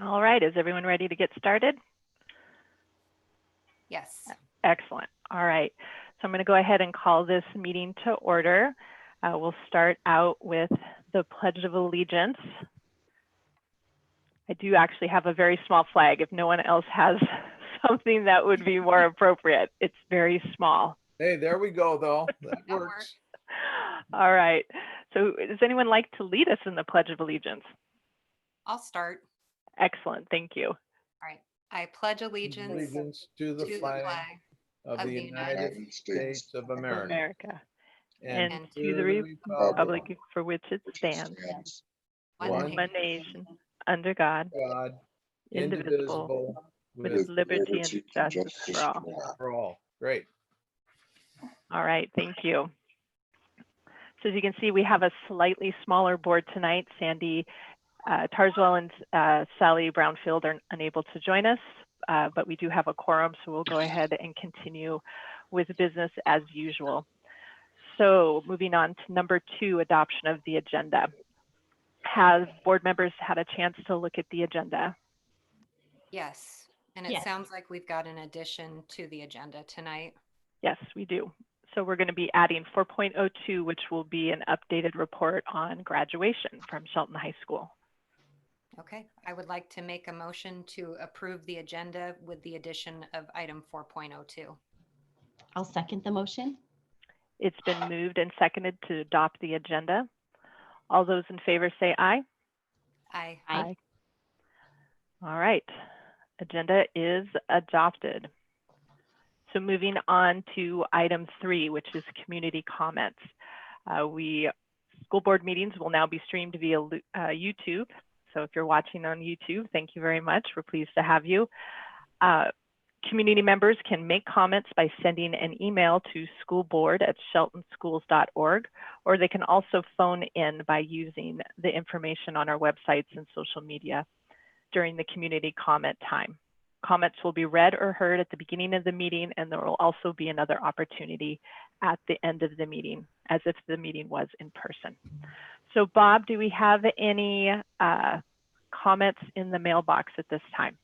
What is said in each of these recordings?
All right, is everyone ready to get started? Yes. Excellent. All right, so I'm going to go ahead and call this meeting to order. We'll start out with the Pledge of Allegiance. I do actually have a very small flag if no one else has something that would be more appropriate. It's very small. Hey, there we go, though. That works. All right. So does anyone like to lead us in the Pledge of Allegiance? I'll start. Excellent. Thank you. All right. I pledge allegiance To the flag of of the United States of America and to the republic for which it stands, one nation, under God, indivisible, with liberty and justice for all. For all. Great. All right, thank you. So as you can see, we have a slightly smaller board tonight. Sandy Tarswell and Sally Brownfield are unable to join us, but we do have a quorum, so we'll go ahead and continue with business as usual. So moving on to number 2, adoption of the agenda. Have board members had a chance to look at the agenda? Yes. And it sounds like we've got an addition to the agenda tonight. Yes, we do. So we're going to be adding 4.02, which will be an updated report on graduation from Shelton High School. Okay. I would like to make a motion to approve the agenda with the addition of item 4.02. I'll second the motion. It's been moved and seconded to adopt the agenda. All those in favor say aye. Aye. Aye. All right. Agenda is adopted. So moving on to item 3, which is community comments. School board meetings will now be streamed via YouTube. So if you're watching on YouTube, thank you very much. We're pleased to have you. Community members can make comments by sending an email to schoolboard@sheltonschools.org, or they can also phone in by using the information on our websites and social media during the community comment time. Comments will be read or heard at the beginning of the meeting, and there will also be another opportunity at the end of the meeting, as if the meeting was in person. So Bob, do we have any comments in the mailbox at this time?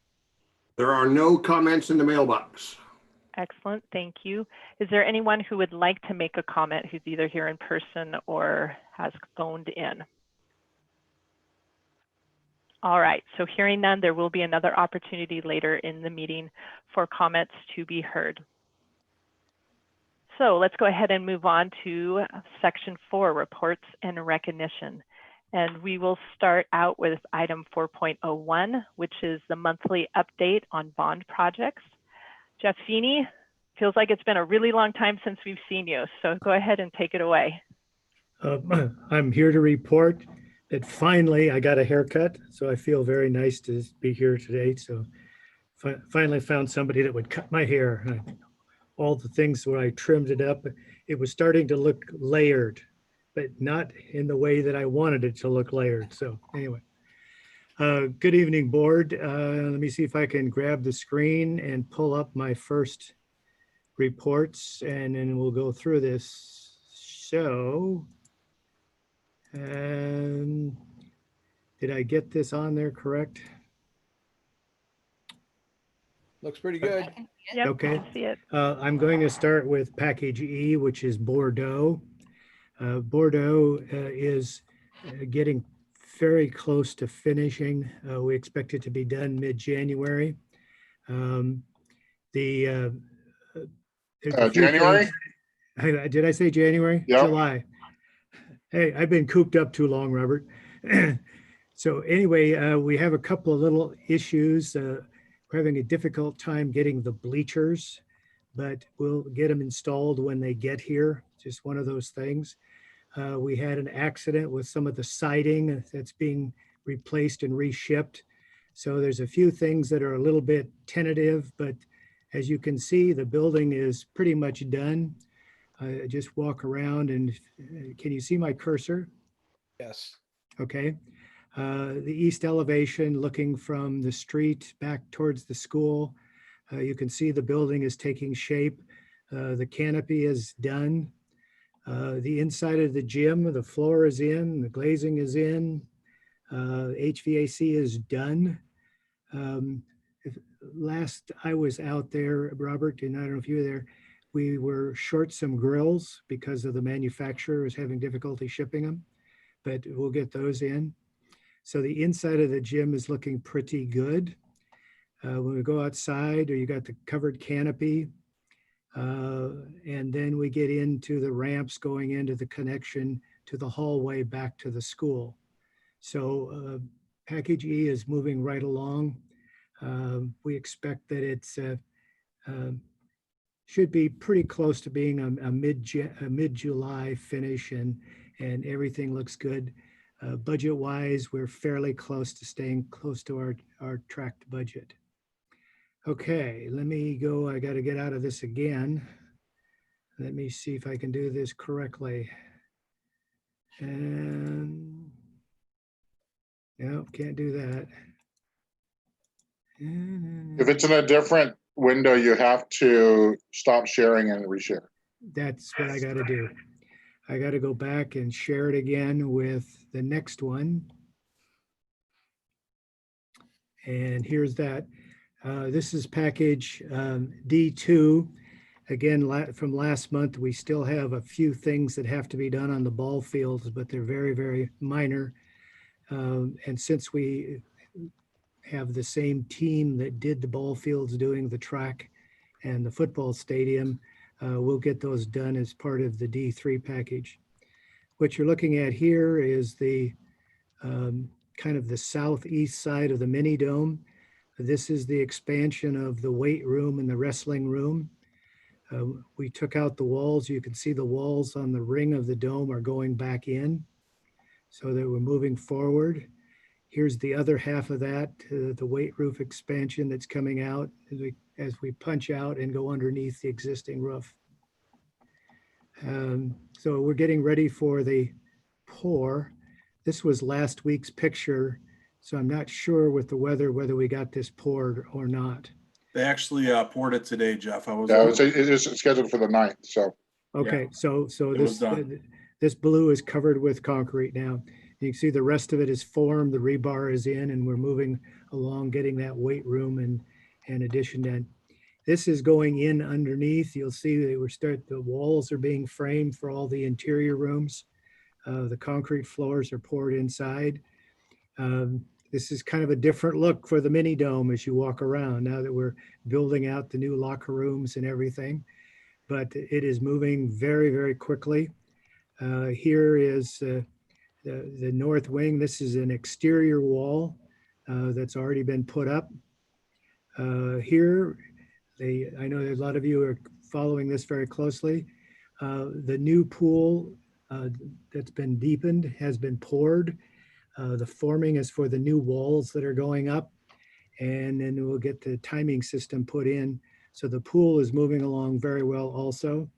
There are no comments in the mailbox. Excellent, thank you. Is there anyone who would like to make a comment who's either here in person or has phoned in? All right, so hearing none, there will be another opportunity later in the meeting for comments to be heard. So let's go ahead and move on to section 4, reports and recognition. And we will start out with item 4.01, which is the monthly update on bond projects. Jeff Feeney, feels like it's been a really long time since we've seen you, so go ahead and take it away. I'm here to report that finally I got a haircut, so I feel very nice to be here today. So finally found somebody that would cut my hair. All the things where I trimmed it up, it was starting to look layered, but not in the way that I wanted it to look layered. So anyway, good evening, board. Let me see if I can grab the screen and pull up my first reports, and then we'll go through this. So, did I get this on there correct? Looks pretty good. Yep, Okay. I can see it. I'm going to start with package E, which is Bordeaux. Bordeaux is getting very close to finishing. We expect it to be done mid-January. January? Did I say January? Yeah. July. Hey, I've been cooped up too long, Robert. So anyway, we have a couple of little issues. We're having a difficult time getting the bleachers, but we'll get them installed when they get here. Just one of those things. We had an accident with some of the siding that's being replaced and reshipped. So there's a few things that are a little bit tentative, but as you can see, the building is pretty much done. Just walk around and can you see my cursor? Yes. Okay. The east elevation looking from the street back towards the school. You can see the building is taking shape. The canopy is done. The inside of the gym, the floor is in, the glazing is in, HVAC is done. If, last I was out there, Robert, and I don't know if you were there, we were short some grills because of the manufacturer was having difficulty shipping them, but we'll get those in. So the inside of the gym is looking pretty good. When we go outside, or you got the covered canopy, and then we get into the ramps going into the connection to the hallway back to the school. So package E is moving right along. We expect that it's should be pretty close to being a mid-July finish, and everything looks good. Budget-wise, we're fairly close to staying close to our tracked budget. Okay, let me go. I got to get out of this again. Let me see if I can do this correctly. And no, can't do that. If it's in a different window, you have to stop sharing and reshare. That's what I got to do. I got to go back and share it again with the next one. And here's that. This is package D2. Again, from last month, we still have a few things that have to be done on the ball fields, but they're very, very minor. And since we have the same team that did the ball fields doing the track and the football stadium, we'll get those done as part of the D3 package. What you're looking at here is the kind of the southeast side of the mini dome. This is the expansion of the weight room and the wrestling room. We took out the walls. You can see the walls on the ring of the dome are going back in so that we're moving forward. Here's the other half of that, the weight roof expansion that's coming out as we punch out and go underneath the existing roof. So we're getting ready for the pour. This was last week's picture, so I'm not sure with the weather whether we got this poured or not. They actually poured it today, Jeff. It is scheduled for the 9th. So okay, yeah, so this blue is covered with concrete now. You can see the rest of it is formed, the rebar is in, and we're moving along getting that weight room and addition done. This is going in underneath. You'll see the walls are being framed for all the interior rooms. The concrete floors are poured inside. This is kind of a different look for the mini dome as you walk around now that we're building out the new locker rooms and everything. But it is moving very, very quickly. Here is the north wing. This is an exterior wall that's already been put up. Here, I know a lot of you are following this very closely. The new pool that's been deepened has been poured. The forming is for the new walls that are going up, and then we'll get the timing system put in. So the pool is moving along very well also.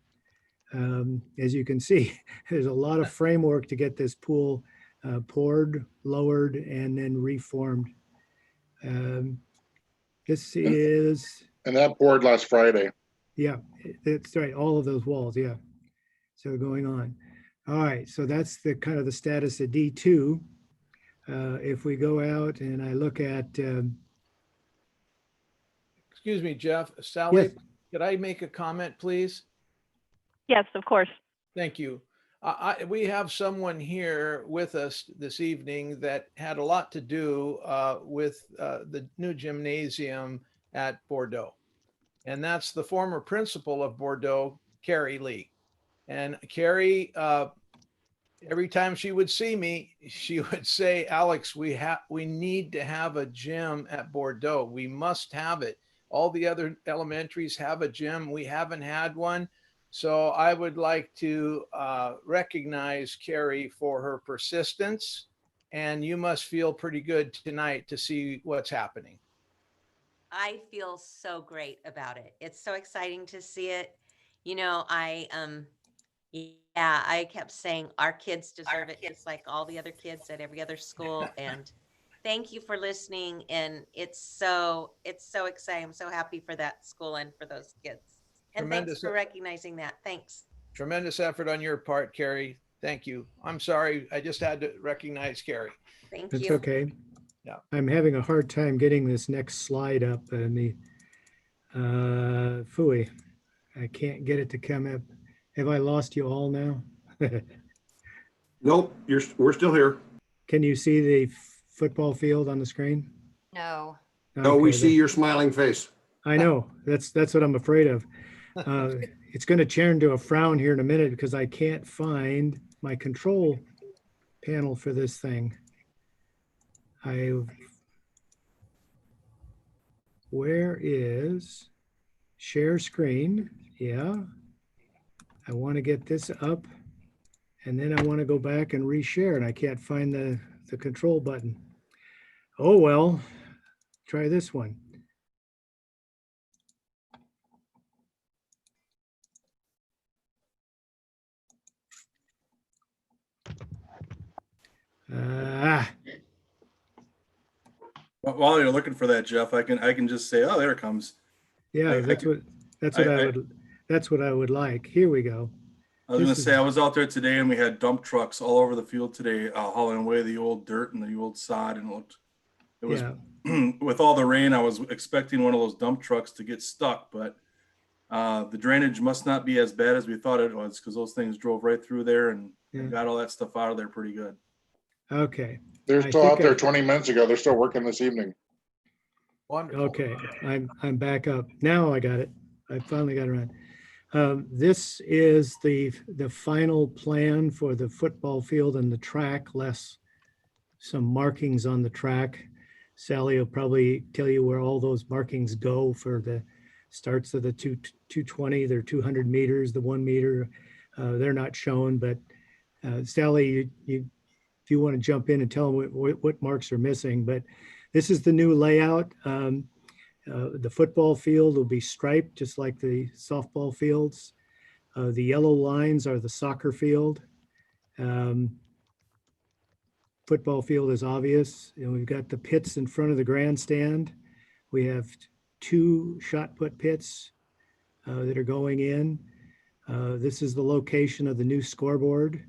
As you can see, there's a lot of framework to get this pool poured, lowered, and then reformed. This is... And that poured last Friday. Yeah, that's right. All of those walls, yeah. So going on. All right, so that's the kind of the status of D2. If we go out and I look at... Excuse me, Jeff. Sally, yes. Could I make a comment, please? Yes, of course. Thank you. We have someone here with us this evening that had a lot to do with the new gymnasium at Bordeaux. And that's the former principal of Bordeaux, Carrie Lee. And Carrie, every time she would see me, she would say, Alex, we need to have a gym at Bordeaux. We must have it. All the other elementaries have a gym. We haven't had one. So I would like to recognize Carrie for her persistence, and you must feel pretty good tonight to see what's happening. I feel so great about it. It's so exciting to see it. You know, I kept saying our kids deserve it just like all the other kids at every other school. And thank you for listening. And it's so exciting. I'm so happy for that school and for those kids. And thanks for recognizing that. Thanks. Tremendous effort on your part, Carrie. Thank you. I'm sorry. I just had to recognize Carrie. Thank you. It's okay. I'm having a hard time getting this next slide up and the phooey. I can't get it to come up. Have I lost you all now? Nope, we're still here. Can you see the football field on the screen? No. No, we Okay, see your smiling face. I know. That's what I'm afraid of. It's going to turn to a frown here in a minute because I can't find my control panel for this thing. Where is share screen? Yeah. I want to get this up and then I want to go back and reshare and I can't find the control button. Oh, well, try this one. But while you're looking for that, Jeff, I can just say, oh, there it comes. Yeah, that's what I would like. Here we go. I was going to say, I was out there today and we had dump trucks all over the field today, hauling away the old dirt and the old sod, and it was with all the rain, I was expecting one of those dump trucks to get stuck, but the drainage must not be as bad as we thought it was, because those things drove right through there and got all that stuff out of there pretty good. Okay. They're still out there 20 minutes ago. They're still working this evening. Wonderful. Okay, I'm back up. Now I got it. I finally got it around. This is the final plan for the football field and the track, less some markings on the track. Sally will probably tell you where all those markings go for the starts of the 220, they're 200 meters, the 1 meter. They're not shown, but Sally, if you want to jump in and tell them what marks are missing, but this is the new layout. The football field will be striped just like the softball fields. The yellow lines are the soccer field. Football field is obvious. And we've got the pits in front of the grandstand. We have 2 shot put pits that are going in. This is the location of the new scoreboard.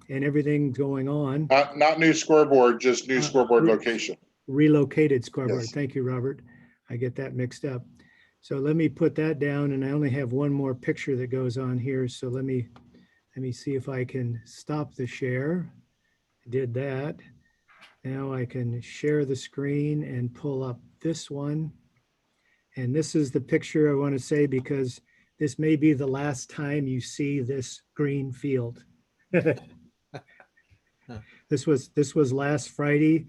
And everything going on. Not new scoreboard, just new scoreboard location. Relocated scoreboard. Yes. Thank you, Robert. I get that mixed up. So let me put that down, and I only have one more picture that goes on here. So let me see if I can stop the share. I did that. Now I can share the screen and pull up this one. And this is the picture I want to say because this may be the last time you see this green field. This was last Friday.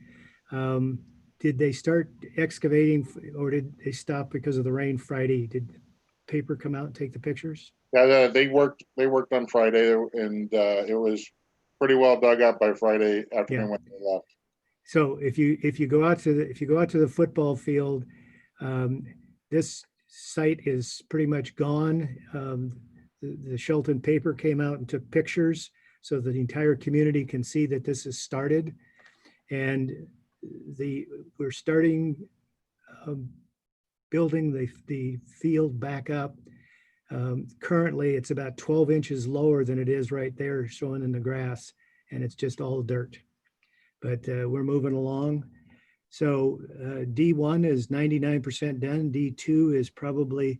Did they start excavating or did they stop because of the rain Friday? Did paper come out and take the pictures? Yeah, they worked on Friday and it was pretty well dug up by Friday afternoon when they left. So if you go out to the football field, this site is pretty much gone. The Shelton paper came out and took pictures so that the entire community can see that this has started. And we're starting building the field back up. Currently, it's about 12 inches lower than it is right there showing in the grass, and it's just all dirt. But we're moving along. So D1 is 99% done. D2 is probably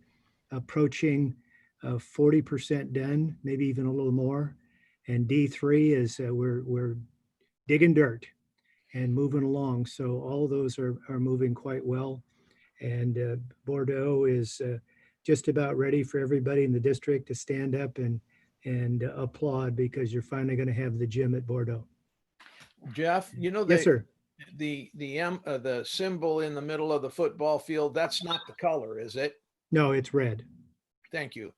approaching 40% done, maybe even a little more. And D3 is we're digging dirt and moving along. So all of those are moving quite well. And Bordeaux is just about ready for everybody in the district to stand up and applaud because you're finally going to have the gym at Bordeaux. Jeff, you know, Yes, sir. The symbol in the middle of the football field, that's not the color, is it? No, it's red. Thank you.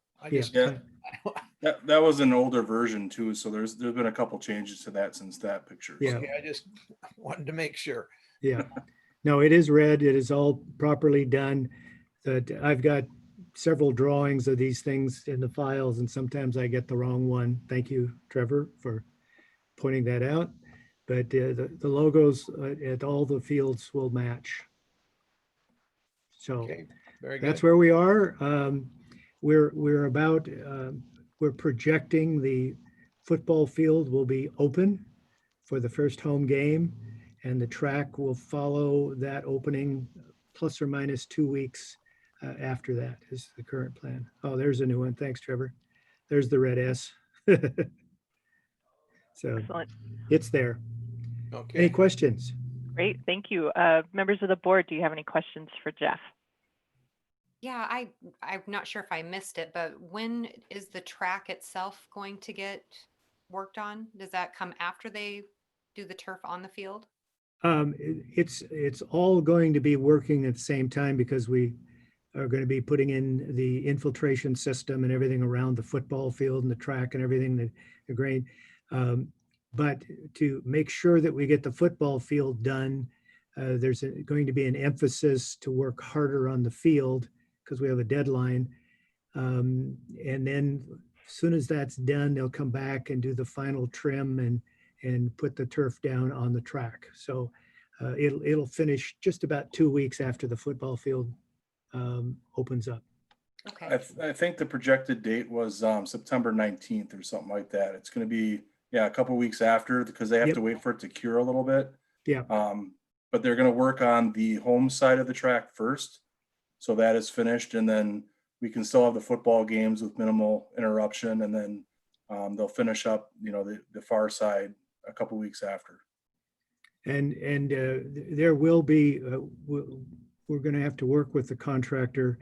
That was an older version too, so there's been a couple changes to that since that picture. Yeah. Okay, I just wanted to make sure. Yeah. No, it is red. It is all properly done. That I've got several drawings of these things in the files, and sometimes I get the wrong one. Thank you, Trevor, for pointing that out. But the logos at all the fields will match. So Okay, very good. that's where we are. We're projecting the football field will be open for the first home game. and the track will follow that opening plus or minus 2 weeks after that is the current plan. Oh, there's a new one. Thanks, Trevor. There's the red S. So Excellent. it's there. Okay. Any questions? Great. Thank you. Members of the board, do you have any questions for Jeff? Yeah, I'm not sure if I missed it, but when is the track itself going to get worked on? Does that come after they do the turf on the field? It's all going to be working at the same time because we are going to be putting in the infiltration system and everything around the football field and the track and everything, the grain. But to make sure that we get the football field done, there's going to be an emphasis to work harder on the field because we have a deadline. And then as soon as that's done, they'll come back and do the final trim and put the turf down on the track. So it'll finish just about 2 weeks after the football field opens up. Okay. I think the projected date was September 19th or something like that. It's going to be, a couple of weeks after because they have Yep. to wait for it to cure a little bit. Yeah. But they're going to work on the home side of the track first. So that is finished. And then we can still have the football games with minimal interruption. And then they'll finish up, the far side a couple of weeks after. And there will be, we're going to have to work with the contractor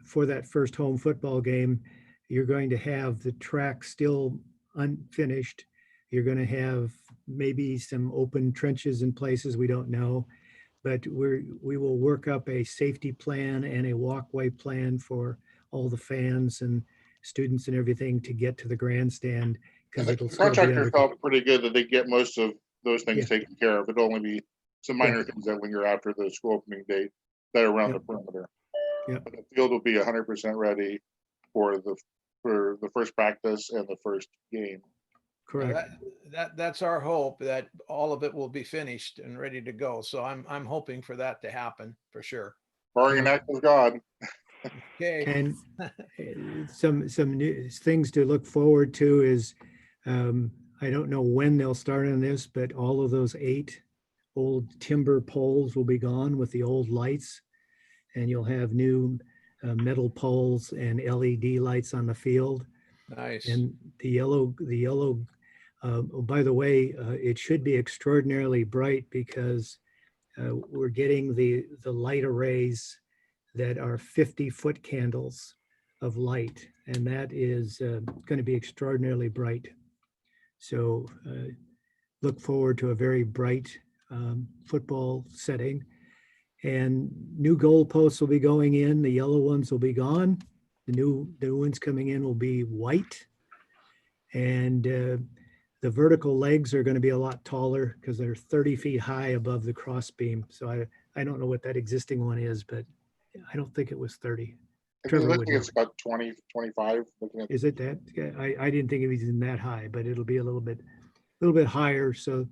for that first home football game. You're going to have the track still unfinished. You're going to have maybe some open trenches in places we don't know, but we will work up a safety plan and a walkway plan for all the fans and students and everything to get to the grandstand. And the contractor felt pretty good that they get most of those things taken care of. It'll only be some minor things that linger after the school opening date that are around the perimeter. Yep. But the field will be 100% ready for the first practice and the first game. Correct. That's our hope, that all of it will be finished and ready to go. So I'm hoping for that to happen for sure. Barring an act of God. Okay. And some new things to look forward to is, I don't know when they'll start on this, but all of those 8 old timber poles will be gone with the old lights, and you'll have new metal poles and LED lights on the field. Nice. And the yellow, oh, by the way, it should be extraordinarily bright because we're getting the light arrays that are 50-foot candles of light, and that is going to be extraordinarily bright. So look forward to a very bright football setting. And new goalposts will be going in. The yellow ones will be gone. The new ones coming in will be white. And the vertical legs are going to be a lot taller because they're 30 feet high above the cross beam. So I don't know what that existing one is, but I don't think it was 30. Trevor would know. It's about 20, 25. Is it that? Yeah, I didn't think it was in that high, but it'll be a little bit higher. So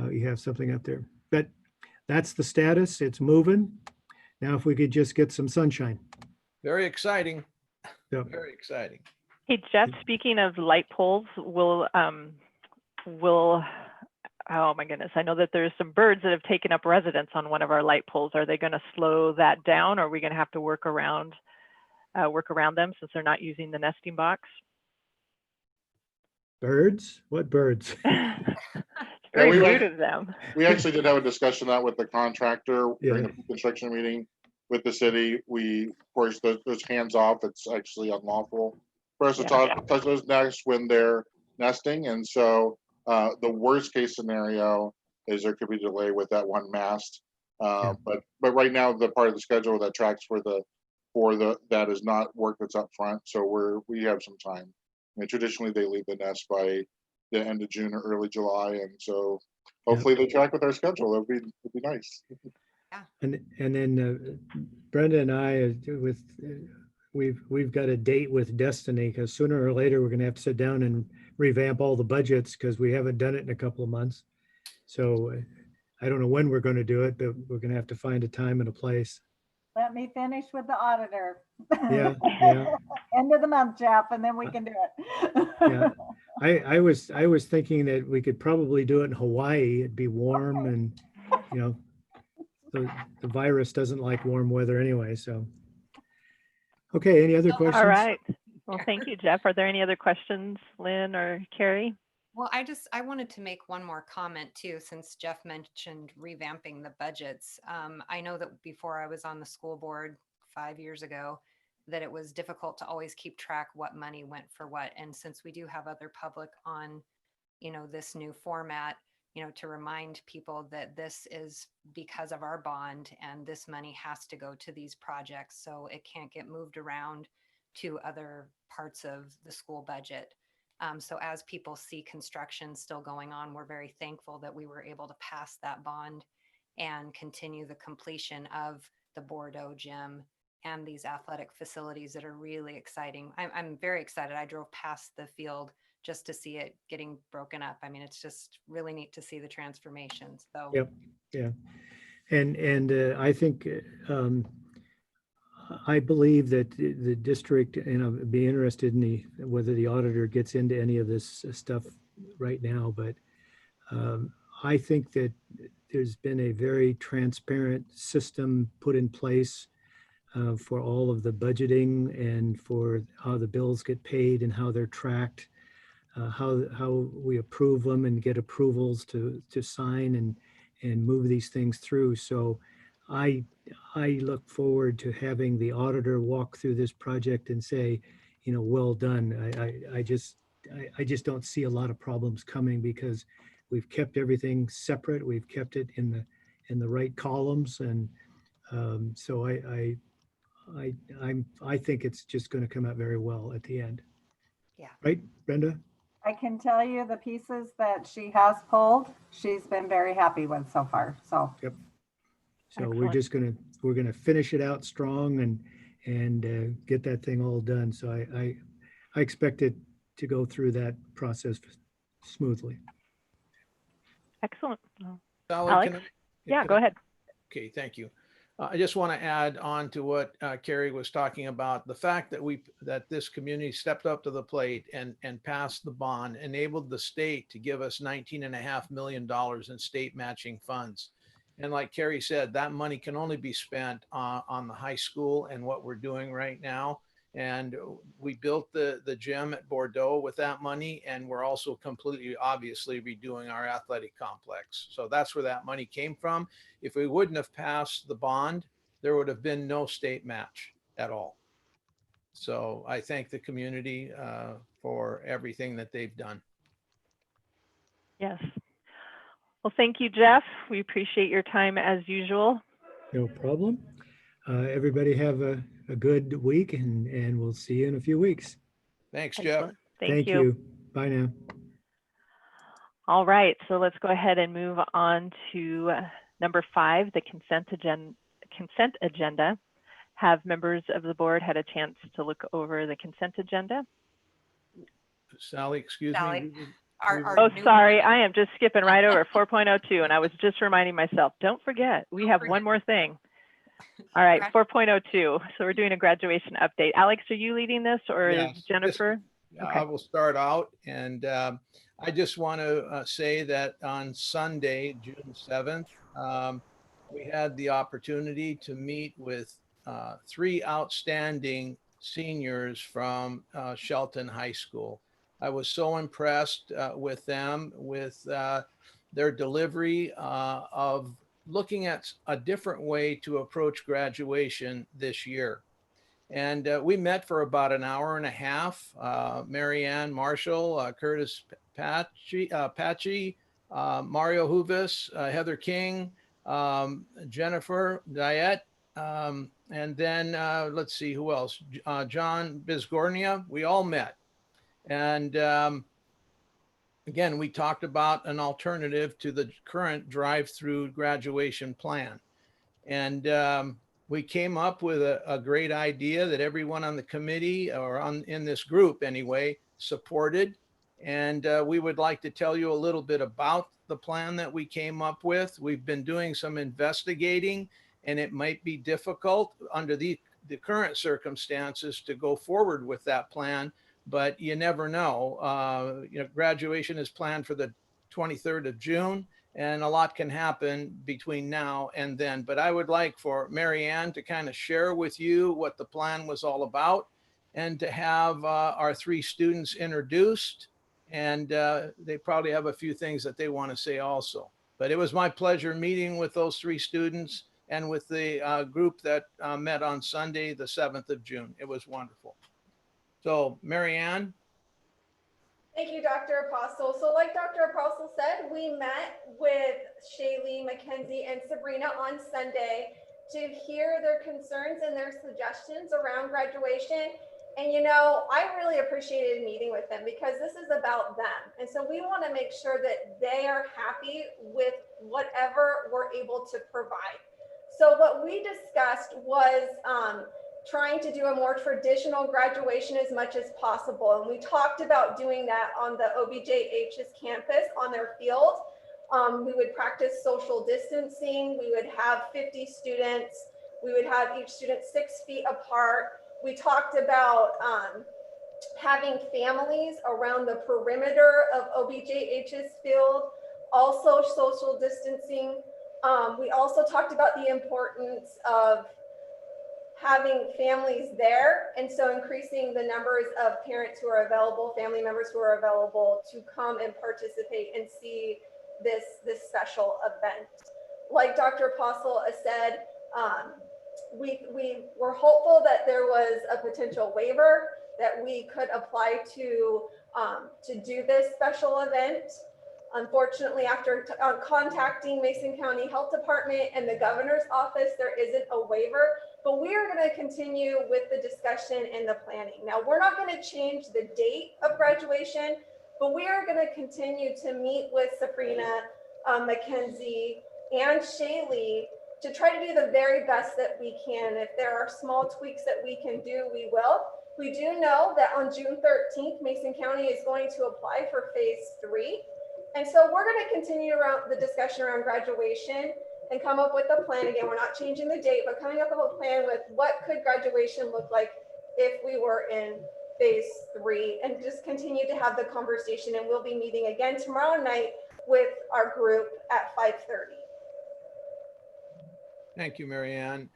you have something up there. But that's the status. It's moving. Now, if we could just get some sunshine. Very exciting. Yep. Very exciting. Hey, Jeff, speaking of light poles, will, oh my goodness, I know that there's some birds that have taken up residence on one of our light poles. Are they going to slow that down, or are we going to have to work around them since they're not using the nesting box? Birds? What birds? Very rude of them. We actually did have a discussion on that with the contractor during Yeah. the construction meeting with the city. We, of course, those hands off, it's actually unlawful for us to touch those nests when they're nesting. And so the worst case scenario is there could be delay with that one mast. But right now, the part of the schedule that tracks for that is not work that's up front. So we have some time. I mean, traditionally, they leave the nest by the end of June or early July, and so hopefully they track with our schedule. That'd be nice. And then Brenda and I we've got a date with Destiny because sooner or later we're going to have to sit down and revamp all the budgets because we haven't done it in a couple of months. So I don't know when we're going to do it, but we're going to have to find a time and a place. Let me finish with the auditor. Yeah. End of the month, Jeff, and then we can do it. Yeah. I was thinking that we could probably do it in Hawaii. It'd be warm and, you know, the virus doesn't like warm weather anyway, so. Okay, any other questions? All right. Well, thank you, Jeff. Are there any other questions, Lynn or Carrie? Well, I wanted to make one more comment too, since Jeff mentioned revamping the budgets. I know that before I was on the school board 5 years ago, that it was difficult to always keep track what money went for what. And since we do have other public on, this new format, to remind people that this is because of our bond and this money has to go to these projects. So it can't get moved around to other parts of the school budget. So as people see construction still going on, we're very thankful that we were able to pass that bond and continue the completion of the Bordeaux gym and these athletic facilities that are really exciting. I'm very excited. I drove past the field just to see it getting broken up. I mean, it's just really neat to see the transformations. So Yep, yeah. And I think, I believe that the district, and I'd be interested in whether the auditor gets into any of this stuff right now, but I think that there's been a very transparent system put in place for all of the budgeting and for how the bills get paid and how they're tracked, how we approve them and get approvals to sign and move these things through. So I look forward to having the auditor walk through this project and say, well done. I just don't see a lot of problems coming because we've kept everything separate. We've kept it in the right columns, and so I think it's just going to come out very well at the end. yeah. Right, Brenda? I can tell you the pieces that she has pulled, she's been very happy with so far. So Yep. So Excellent. we're gonna finish it out strong and get that thing all done. So I expect it to go through that process smoothly. Excellent. Well, Sally, Alex? can I- Yeah, can go I- ahead. Okay, thank you. I just want to add on to what Carrie was talking about. The fact that this community stepped up to the plate and passed the bond enabled the state to give us $19.5 million in state matching funds. And like Carrie said, that money can only be spent on the high school and what we're doing right now. And we built the gym at Bordeaux with that money. And we're also completely, obviously, redoing our athletic complex. So that's where that money came from. If we wouldn't have passed the bond, there would have been no state match at all. So I thank the community for everything that they've done. Yes. Well, thank you, Jeff. We appreciate your time as usual. No problem. Everybody have a good week and we'll see you in a few weeks. Thanks, Jeff. Excellent. Thank you. you. Bye now. All right, so let's go ahead and move on to number 5, the consent agenda. Have members of the board had a chance to look over the consent agenda? Sally, excuse Sally, me. Oh, sorry, I am just skipping right over 4.02, and I was just reminding myself, don't forget, we have one more thing. All right, 4.02, so we're doing a graduation update. Alex, are you leading this or Yes, is Jennifer? I will start out, and I just want to say that on Sunday, June 7th, we had the opportunity to meet with 3 outstanding seniors from Shelton High School. I was so impressed with them, with their delivery of looking at a different way to approach graduation this year. And we met for about an hour and a half. Marianne Marshall, Curtis Patchy, Mario Huvis, Heather King, Jennifer Diet, and then let's see who else. John Bisgornia. We all met. And again, we talked about an alternative to the current drive-through graduation plan. And we came up with a great idea that everyone on the committee or in this group anyway supported. And we would like to tell you a little bit about the plan that we came up with. We've been doing some investigating, and it might be difficult under the current circumstances to go forward with that plan. but you never know. Graduation is planned for the 23rd of June, and a lot can happen between now and then. But I would like for Mary Ann to kind of share with you what the plan was all about, and to have our three students introduced. And they probably have a few things that they want to say also. But it was my pleasure meeting with those three students and with the group that met on Sunday, the 7th of June. It was wonderful. So, Mary Ann. Thank you, Dr. Apostle. So like Dr. Apostle said, we met with Shaylie, Mackenzie, and Sabrina on Sunday to hear their concerns and their suggestions around graduation. And I really appreciated meeting with them because this is about them. And so we want to make sure that they are happy with whatever we're able to provide. So what we discussed was trying to do a more traditional graduation as much as possible. And we talked about doing that on the OBJH's campus on their field. We would practice social distancing. We would have 50 students. We would have each student 6 feet apart. We talked about having families around the perimeter of OBJH's field, also social distancing. We also talked about the importance of having families there, and so increasing the numbers of parents who are available, family members who are available to come and participate and see this special event. Like Dr. Apostle said, we were hopeful that there was a potential waiver that we could apply to do this special event. Unfortunately, after contacting Mason County Health Department and the governor's office, there isn't a waiver, but we are going to continue with the discussion and the planning. Now, we're not going to change the date of graduation, but we are going to continue to meet with Sabrina, Mackenzie, and Shaylie to try to do the very best that we can. If there are small tweaks that we can do, we will. We do know that on June 13th, Mason County is going to apply for phase 3. And so we're going to continue around the discussion around graduation and come up with a plan. Again, we're not changing the date, but coming up with a plan with what could graduation look like if we were in phase 3, and just continue to have the conversation. And we'll be meeting again tomorrow night with our group at 5:30. Thank you, Mary Ann.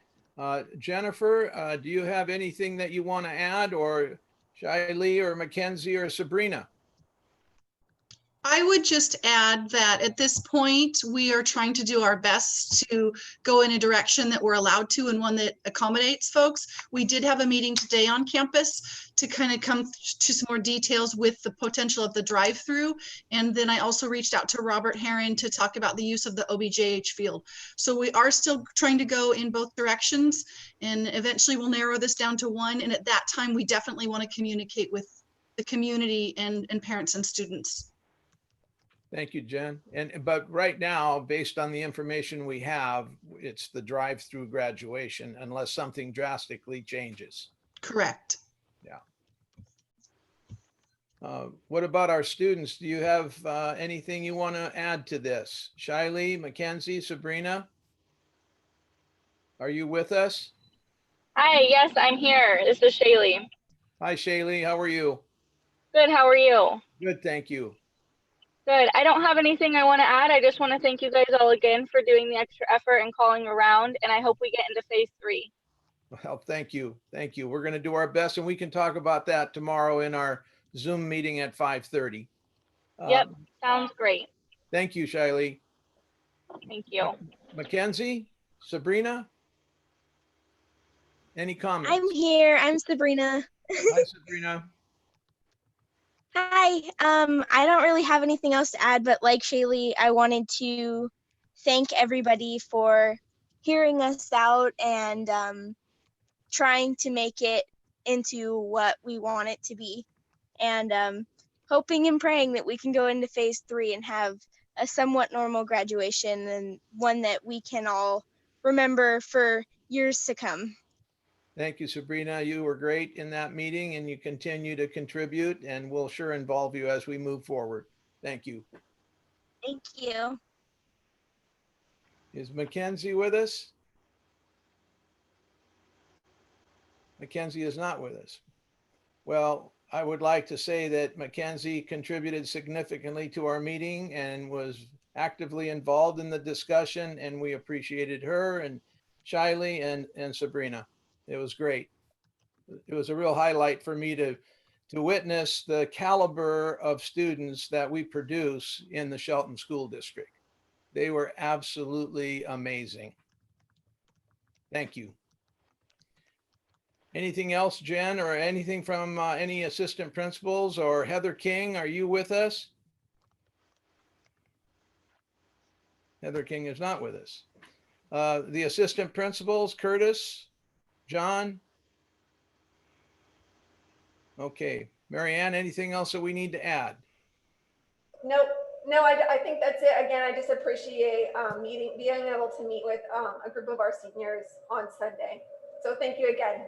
Jennifer, do you have anything that you want to add, or Shaylie or Mackenzie or Sabrina? I would just add that at this point, we are trying to do our best to go in a direction that we're allowed to, and one that accommodates folks. We did have a meeting today on campus to kind of come to some more details with the potential of the drive-through. And then I also reached out to Robert Herron to talk about the use of the OBJH field. So we are still trying to go in both directions, and eventually we'll narrow this down to one. And at that time, we definitely want to communicate with the community and parents and students. Thank you, Jen. But right now, based on the information we have, it's the drive-through graduation unless something drastically changes. Correct. Yeah. What about our students? Do you have anything you want to add to this? Shaylie, Mackenzie, Sabrina? Are you with us? Hi, yes, I'm here. This is Shaylie. Hi, Shaylie. How are you? Good, how are you? Good, thank you. Good. I don't have anything I want to add. I just want to thank you guys all again for doing the extra effort and calling around, and I hope we get into phase 3. Well, thank you. Thank you. We're going to do our best, and we can talk about that tomorrow in our Zoom meeting at 5:30. Yep, sounds great. Thank you, Shaylie. Thank you. Mackenzie, Sabrina, any comments? I'm here. I'm Sabrina. Hi, Sabrina. Hi. I don't really have anything else to add, but like Shaylie, I wanted to thank everybody for hearing us out and trying to make it into what we want it to be. And hoping and praying that we can go into phase 3 and have a somewhat normal graduation, and one that we can all remember for years to come. Thank you, Sabrina. You were great in that meeting, and you continue to contribute, and we'll sure involve you as we move forward. Thank you. Thank you. Is Mackenzie with us? Mackenzie is not with us. Well, I would like to say that Mackenzie contributed significantly to our meeting and was actively involved in the discussion, and we appreciated her and Shaylie and Sabrina. It was great. It was a real highlight for me to witness the caliber of students that we produce in the Shelton School District. They were absolutely amazing. Thank you. Anything else, Jen, or anything from any assistant principals, or Heather King? Are you with us? Heather King is not with us. The assistant principals, Curtis, John. Okay, Marianne, anything else that we need to add? Nope. No, I think that's it. Again, I just appreciate being able to meet with a group of our seniors on Sunday. So thank you again.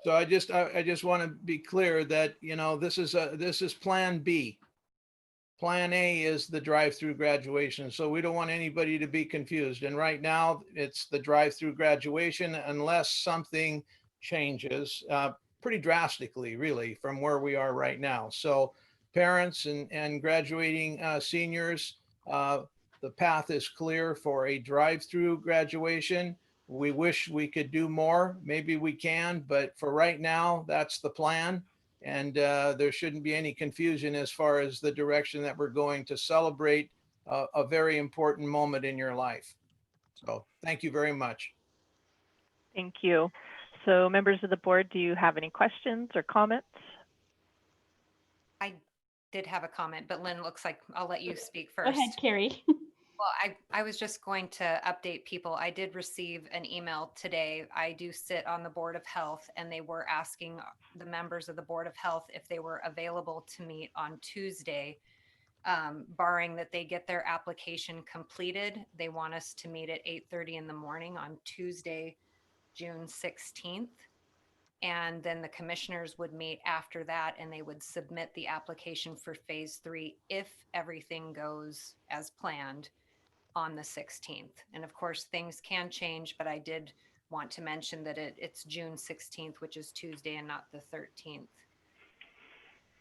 So I just want to be clear that, you know, this is Plan B. Plan A is the drive-through graduation. So we don't want anybody to be confused. And right now it's the drive-through graduation unless something changes pretty drastically, really, from where we are right now. So parents and graduating seniors, the path is clear for a drive-through graduation. We wish we could do more. Maybe we can, but for right now, that's the plan. And there shouldn't be any confusion as far as the direction that we're going to celebrate a very important moment in your life. So thank you very much. Thank you. So members of the board, do you have any questions or comments? I did have a comment, but Lynn, looks like I'll let you speak first. Go ahead, Carrie. Well, I was just going to update people. I did receive an email today. I do sit on the Board of Health, and they were asking the members of the Board of Health if they were available to meet on Tuesday, barring that they get their application completed. They want us to meet at 8:30 in the morning on Tuesday, June 16th. And then the commissioners would meet after that, and they would submit the application for phase 3 if everything goes as planned on the 16th. And of course, things can change, but I did want to mention that it's June 16th, which is Tuesday, and not the 13th.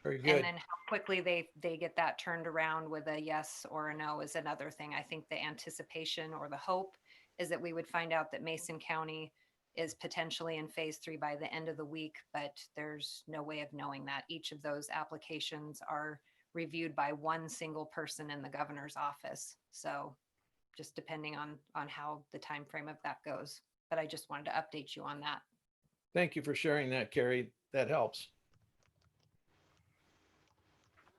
Very good. And then how quickly they get that turned around with a yes or a no is another thing. I think the anticipation or the hope is that we would find out that Mason County is potentially in phase 3 by the end of the week, but there's no way of knowing that. Each of those applications are reviewed by one single person in the governor's office. So just depending on how the time frame of that goes. But I just wanted to update you on that. Thank you for sharing that, Carrie. That helps.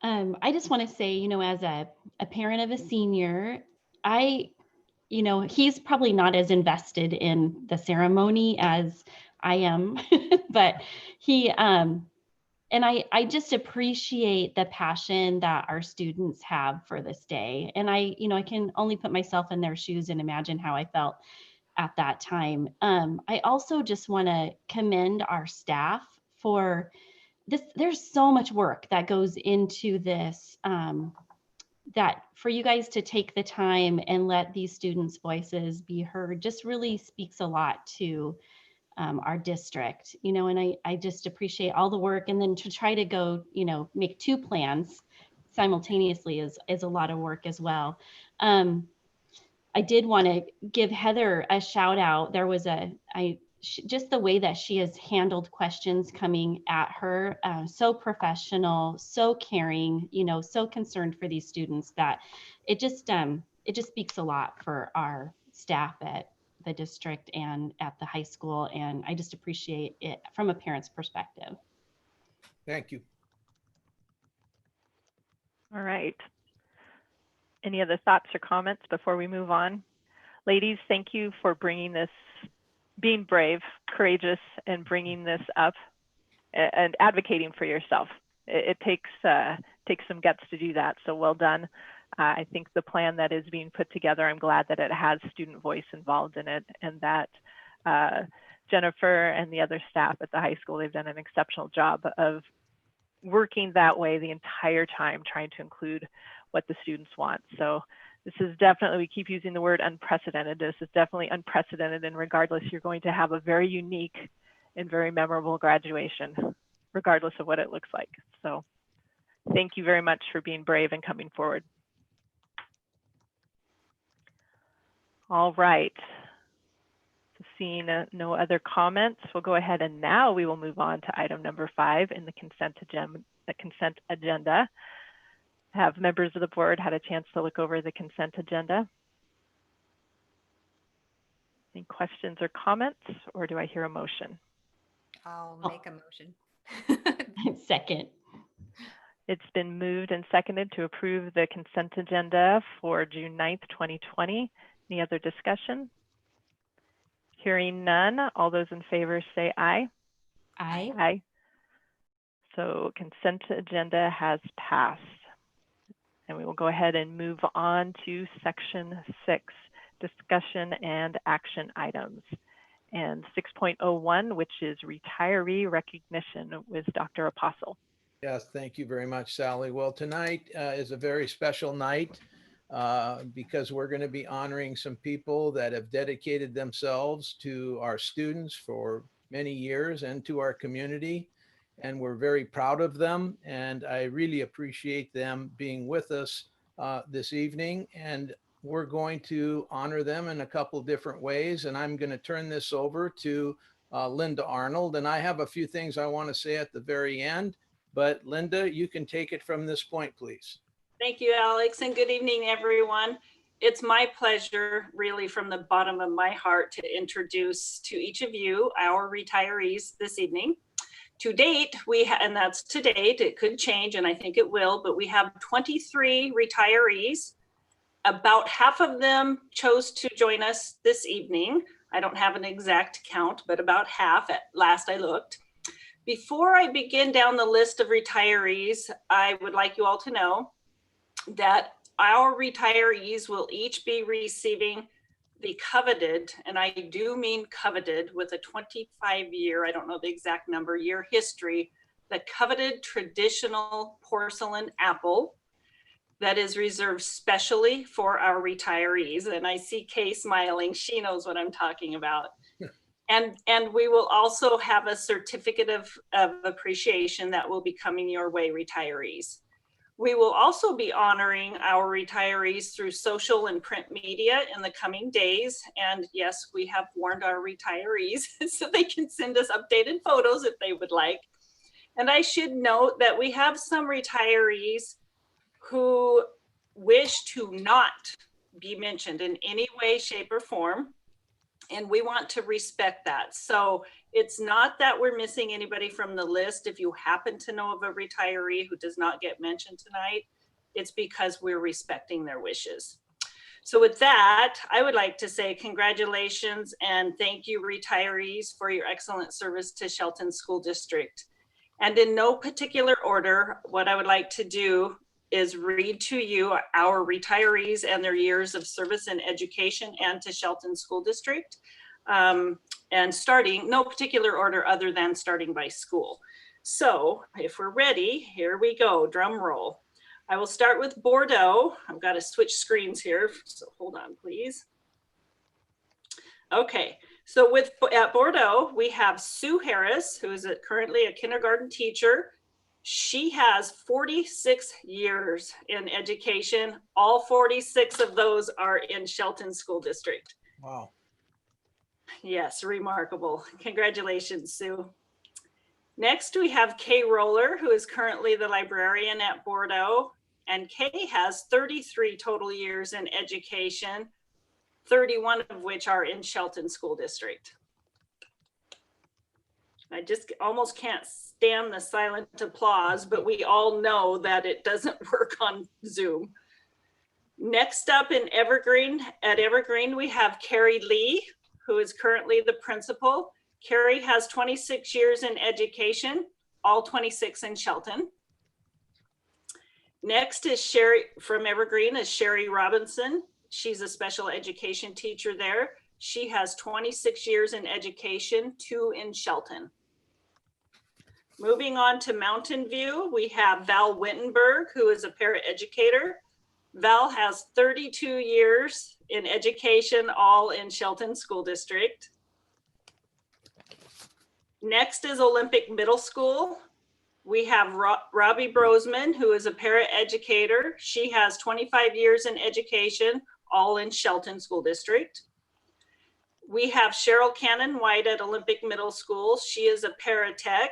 I just want to say, you know, as a parent of a senior, he's probably not as invested in the ceremony as I am, but and I just appreciate the passion that our students have for this day. And I can only put myself in their shoes and imagine how I felt at that time. I also just want to commend our staff for this. There's so much work that goes into this, that for you guys to take the time and let these students' voices be heard just really speaks a lot to our district, and I just appreciate all the work. And then to try to go, make 2 plans simultaneously is a lot of work as well. I did want to give Heather a shout out. There was just the way that she has handled questions coming at her, so professional, so caring, so concerned for these students, that it just speaks a lot for our staff at the district and at the high school. And I just appreciate it from a parent's perspective. Thank you. All right. Any other thoughts or comments before we move on? Ladies, thank you for bringing this, being brave, courageous, and bringing this up and advocating for yourself. It takes some guts to do that, so well done. I think the plan that is being put together, I'm glad that it has student voice involved in it, and that Jennifer and the other staff at the high school, they've done an exceptional job of working that way the entire time, trying to include what the students want. So this is definitely, we keep using the word unprecedented. This is definitely unprecedented, and regardless, you're going to have a very unique and very memorable graduation, regardless of what it looks like. So thank you very much for being brave and coming forward. All right. So seeing no other comments, we'll go ahead and now we will move on to item number 5 in the consent agenda. Have members of the board had a chance to look over the consent agenda? Any questions or comments, or do I hear a motion? I'll make a motion. Second. It's been moved and seconded to approve the consent agenda for June 9th, 2020. Any other discussion? Hearing none, all those in favor say aye. Aye. Aye. So consent agenda has passed. And we will go ahead and move on to section 6, discussion and action items. And 6.01, which is retiree recognition with Dr. Apostle. Yes, thank you very much, Sally. Well, tonight is a very special night because we're going to be honoring some people that have dedicated themselves to our students for many years and to our community. And we're very proud of them. And I really appreciate them being with us this evening. And we're going to honor them in a couple different ways. And I'm going to turn this over to Linda Arnold. And I have a few things I want to say at the very end. But Linda, you can take it from this point, please. Thank you, Alex, and good evening, everyone. It's my pleasure, really from the bottom of my heart, to introduce to each of you our retirees this evening. To date, and that's to date, it could change, and I think it will, but we have 23 retirees. About half of them chose to join us this evening. I don't have an exact count, but about half at last I looked. Before I begin down the list of retirees, I would like you all to know that our retirees will each be receiving the coveted, and I do mean coveted, with a 25-year, I don't know the exact number, year history, the coveted traditional porcelain apple that is reserved specially for our retirees. And I see Kay smiling, she knows what I'm talking about. And we will also have a certificate of appreciation that will be coming your way, retirees. We will also be honoring our retirees through social and print media in the coming days. And yes, we have warned our retirees so they can send us updated photos if they would like. And I should note that we have some retirees who wish to not be mentioned in any way, shape, or form. And we want to respect that. So it's not that we're missing anybody from the list. If you happen to know of a retiree who does not get mentioned tonight, it's because we're respecting their wishes. So with that, I would like to say congratulations and thank you, retirees, for your excellent service to Shelton School District. And in no particular order, what I would like to do is read to you our retirees and their years of service in education and to Shelton School District. And starting, no particular order other than starting by school. So if we're ready, here we go, drum roll. I will start with Bordeaux. I've got to switch screens here, so hold on, please. Okay, so at Bordeaux, we have Sue Harris, who is currently a kindergarten teacher. She has 46 years in education. All 46 of those are in Shelton School District. Wow. Yes, remarkable. Congratulations, Sue. Next, we have Kay Roller, who is currently the librarian at Bordeaux. And Kay has 33 total years in education, 31 of which are in Shelton School District. I just almost can't stand the silent applause, but we all know that it doesn't work on Zoom. Next up in Evergreen, at Evergreen, we have Carrie Lee, who is currently the principal. Carrie has 26 years in education, all 26 in Shelton. Next is Sherry from Evergreen is Sherry Robinson. She's a special education teacher there. She has 26 years in education, 2 in Shelton. Moving on to Mountain View, we have Val Wittenberg, who is a paraeducator. Val has 32 years in education, all in Shelton School District. Next is Olympic Middle School. We have Robbie Brosman, who is a paraeducator. She has 25 years in education, all in Shelton School District. We have Cheryl Cannon White at Olympic Middle School. She is a paratech.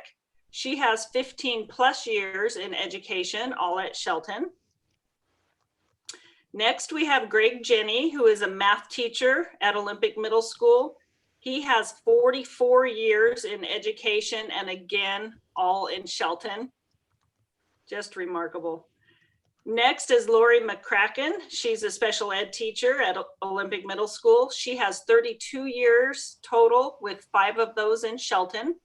She has 15 plus years in education, all at Shelton. Next, we have Greg Jenny, who is a math teacher at Olympic Middle School. He has 44 years in education, and again, all in Shelton. Just remarkable. Next is Lori McCracken. She's a special ed teacher at Olympic Middle School. She has 32 years total, with 5 of those in Shelton.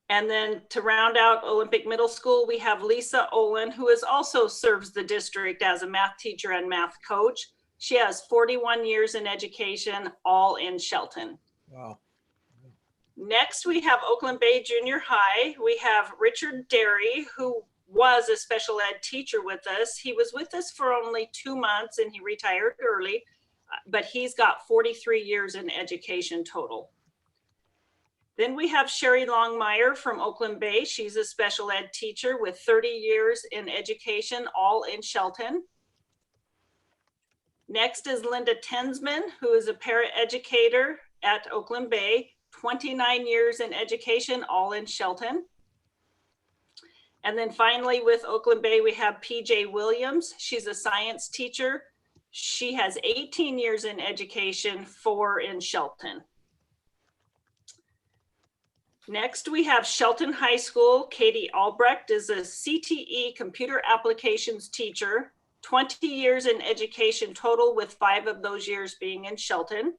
And then to round out Olympic Middle School, we have Lisa Olin, who also serves the district as a math teacher and math coach. She has 41 years in education, all in Shelton. Wow. Next, we have Oakland Bay Junior High. We have Richard Derry, who was a special ed teacher with us. He was with us for only 2 months and he retired early, but he's got 43 years in education total. Then we have Sherry Longmire from Oakland Bay. She's a special ed teacher with 30 years in education, all in Shelton. Next is Linda Tensman, who is a paraeducator at Oakland Bay, 29 years in education, all in Shelton. And then finally with Oakland Bay, we have PJ Williams. She's a science teacher. She has 18 years in education, 4 in Shelton. Next, we have Shelton High School. Katie Albrecht is a CTE computer applications teacher, 20 years in education total, with 5 of those years being in Shelton.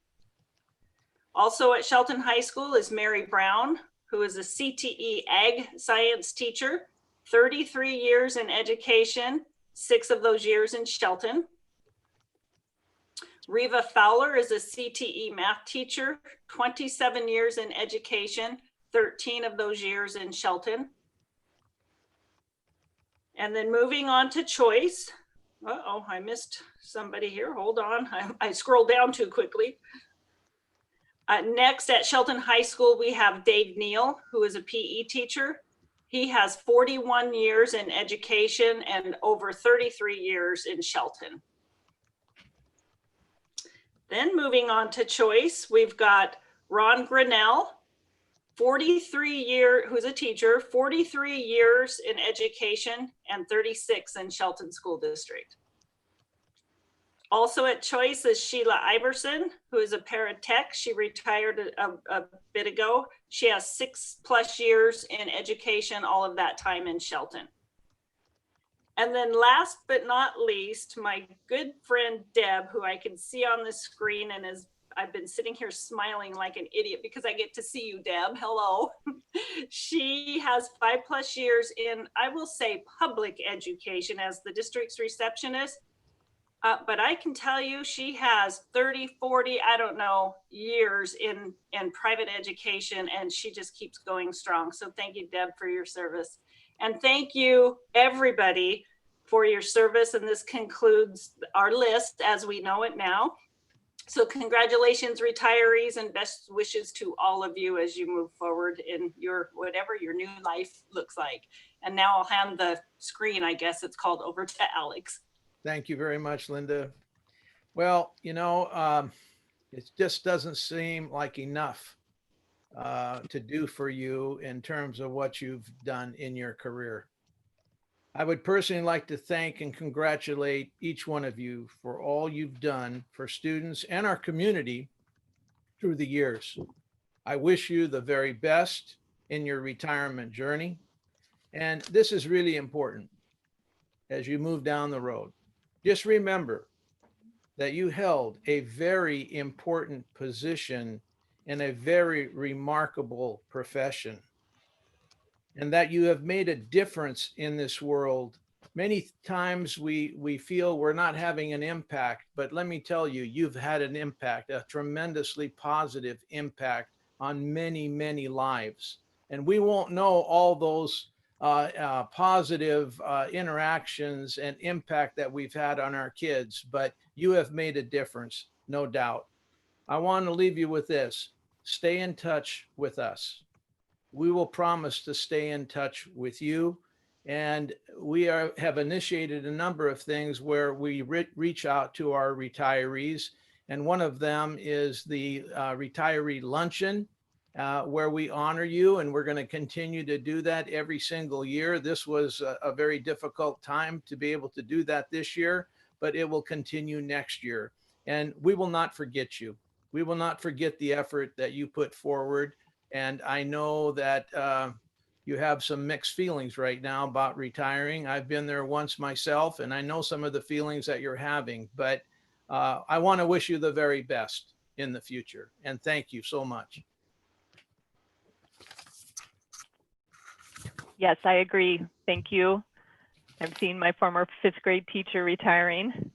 Also at Shelton High School is Mary Brown, who is a CTE ag science teacher, 33 years in education, 6 of those years in Shelton. Reva Fowler is a CTE math teacher, 27 years in education, 13 of those years in Shelton. And then moving on to choice. Uh-oh, I missed somebody here. Hold on, I scrolled down too quickly. Next at Shelton High School, we have Dave Neal, who is a PE teacher. He has 41 years in education and over 33 years in Shelton. Then moving on to choice, we've got Ron Grinnell, who's a teacher, 43 years in education and 36 in Shelton School District. Also at choice is Sheila Iverson, who is a paratech. She retired a bit ago. She has 6+ years in education, all of that time in Shelton. And then last but not least, my good friend Deb, who I can see on the screen and I've been sitting here smiling like an idiot because I get to see you, Deb. Hello. She has 5+ years in, I will say, public education as the district's receptionist. But I can tell you she has 30, 40, I don't know, years in private education, and she just keeps going strong. So thank you, Deb, for your service. And thank you, everybody, for your service. And this concludes our list as we know it now. So congratulations, retirees, and best wishes to all of you as you move forward in your, whatever your new life looks like. And now I'll hand the screen, I guess it's called, over to Alex. Thank you very much, Linda. Well, you know, it just doesn't seem like enough to do for you in terms of what you've done in your career. I would personally like to thank and congratulate each one of you for all you've done for students and our community through the years. I wish you the very best in your retirement journey. And this is really important as you move down the road. Just remember that you held a very important position in a very remarkable profession, and that you have made a difference in this world. Many times we feel we're not having an impact, but let me tell you, you've had an impact, a tremendously positive impact on many, many lives. And we won't know all those positive interactions and impact that we've had on our kids, but you have made a difference, no doubt. I want to leave you with this. Stay in touch with us. we will promise to stay in touch with you. And we have initiated a number of things where we reach out to our retirees. And one of them is the retiree luncheon, where we honor you. And we're going to continue to do that every single year. This was a very difficult time to be able to do that this year, but it will continue next year. And we will not forget you. We will not forget the effort that you put forward. And I know that you have some mixed feelings right now about retiring. I've been there once myself, and I know some of the feelings that you're having, but I want to wish you the very best in the future. And thank you so much. Yes, I agree. Thank you. I've seen my former 5th grade teacher retiring.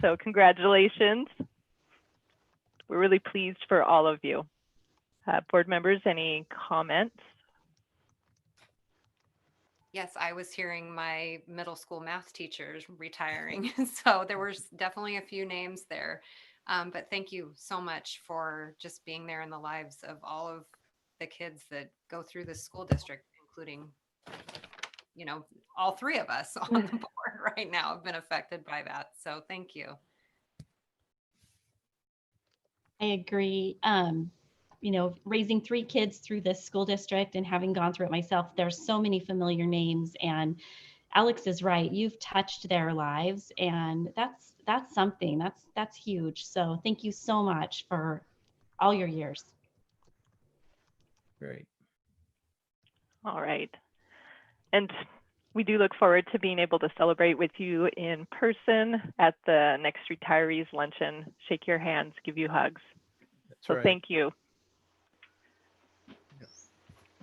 So congratulations. We're really pleased for all of you. Board members, any comments? Yes, I was hearing my middle school math teachers retiring. So there was definitely a few names there. But thank you so much for just being there in the lives of all of the kids that go through this school district, including, you know, all 3 of us on the board right now have been affected by that. So thank you. I agree. You know, raising 3 kids through this school district and having gone through it myself, there's so many familiar names, and Alex is right. You've touched their lives, and that's something that's huge. So thank you so much for all your years. Great. All right. And we do look forward to being able to celebrate with you in person at the next retirees luncheon, shake your hands, give you hugs. That's So right. thank you.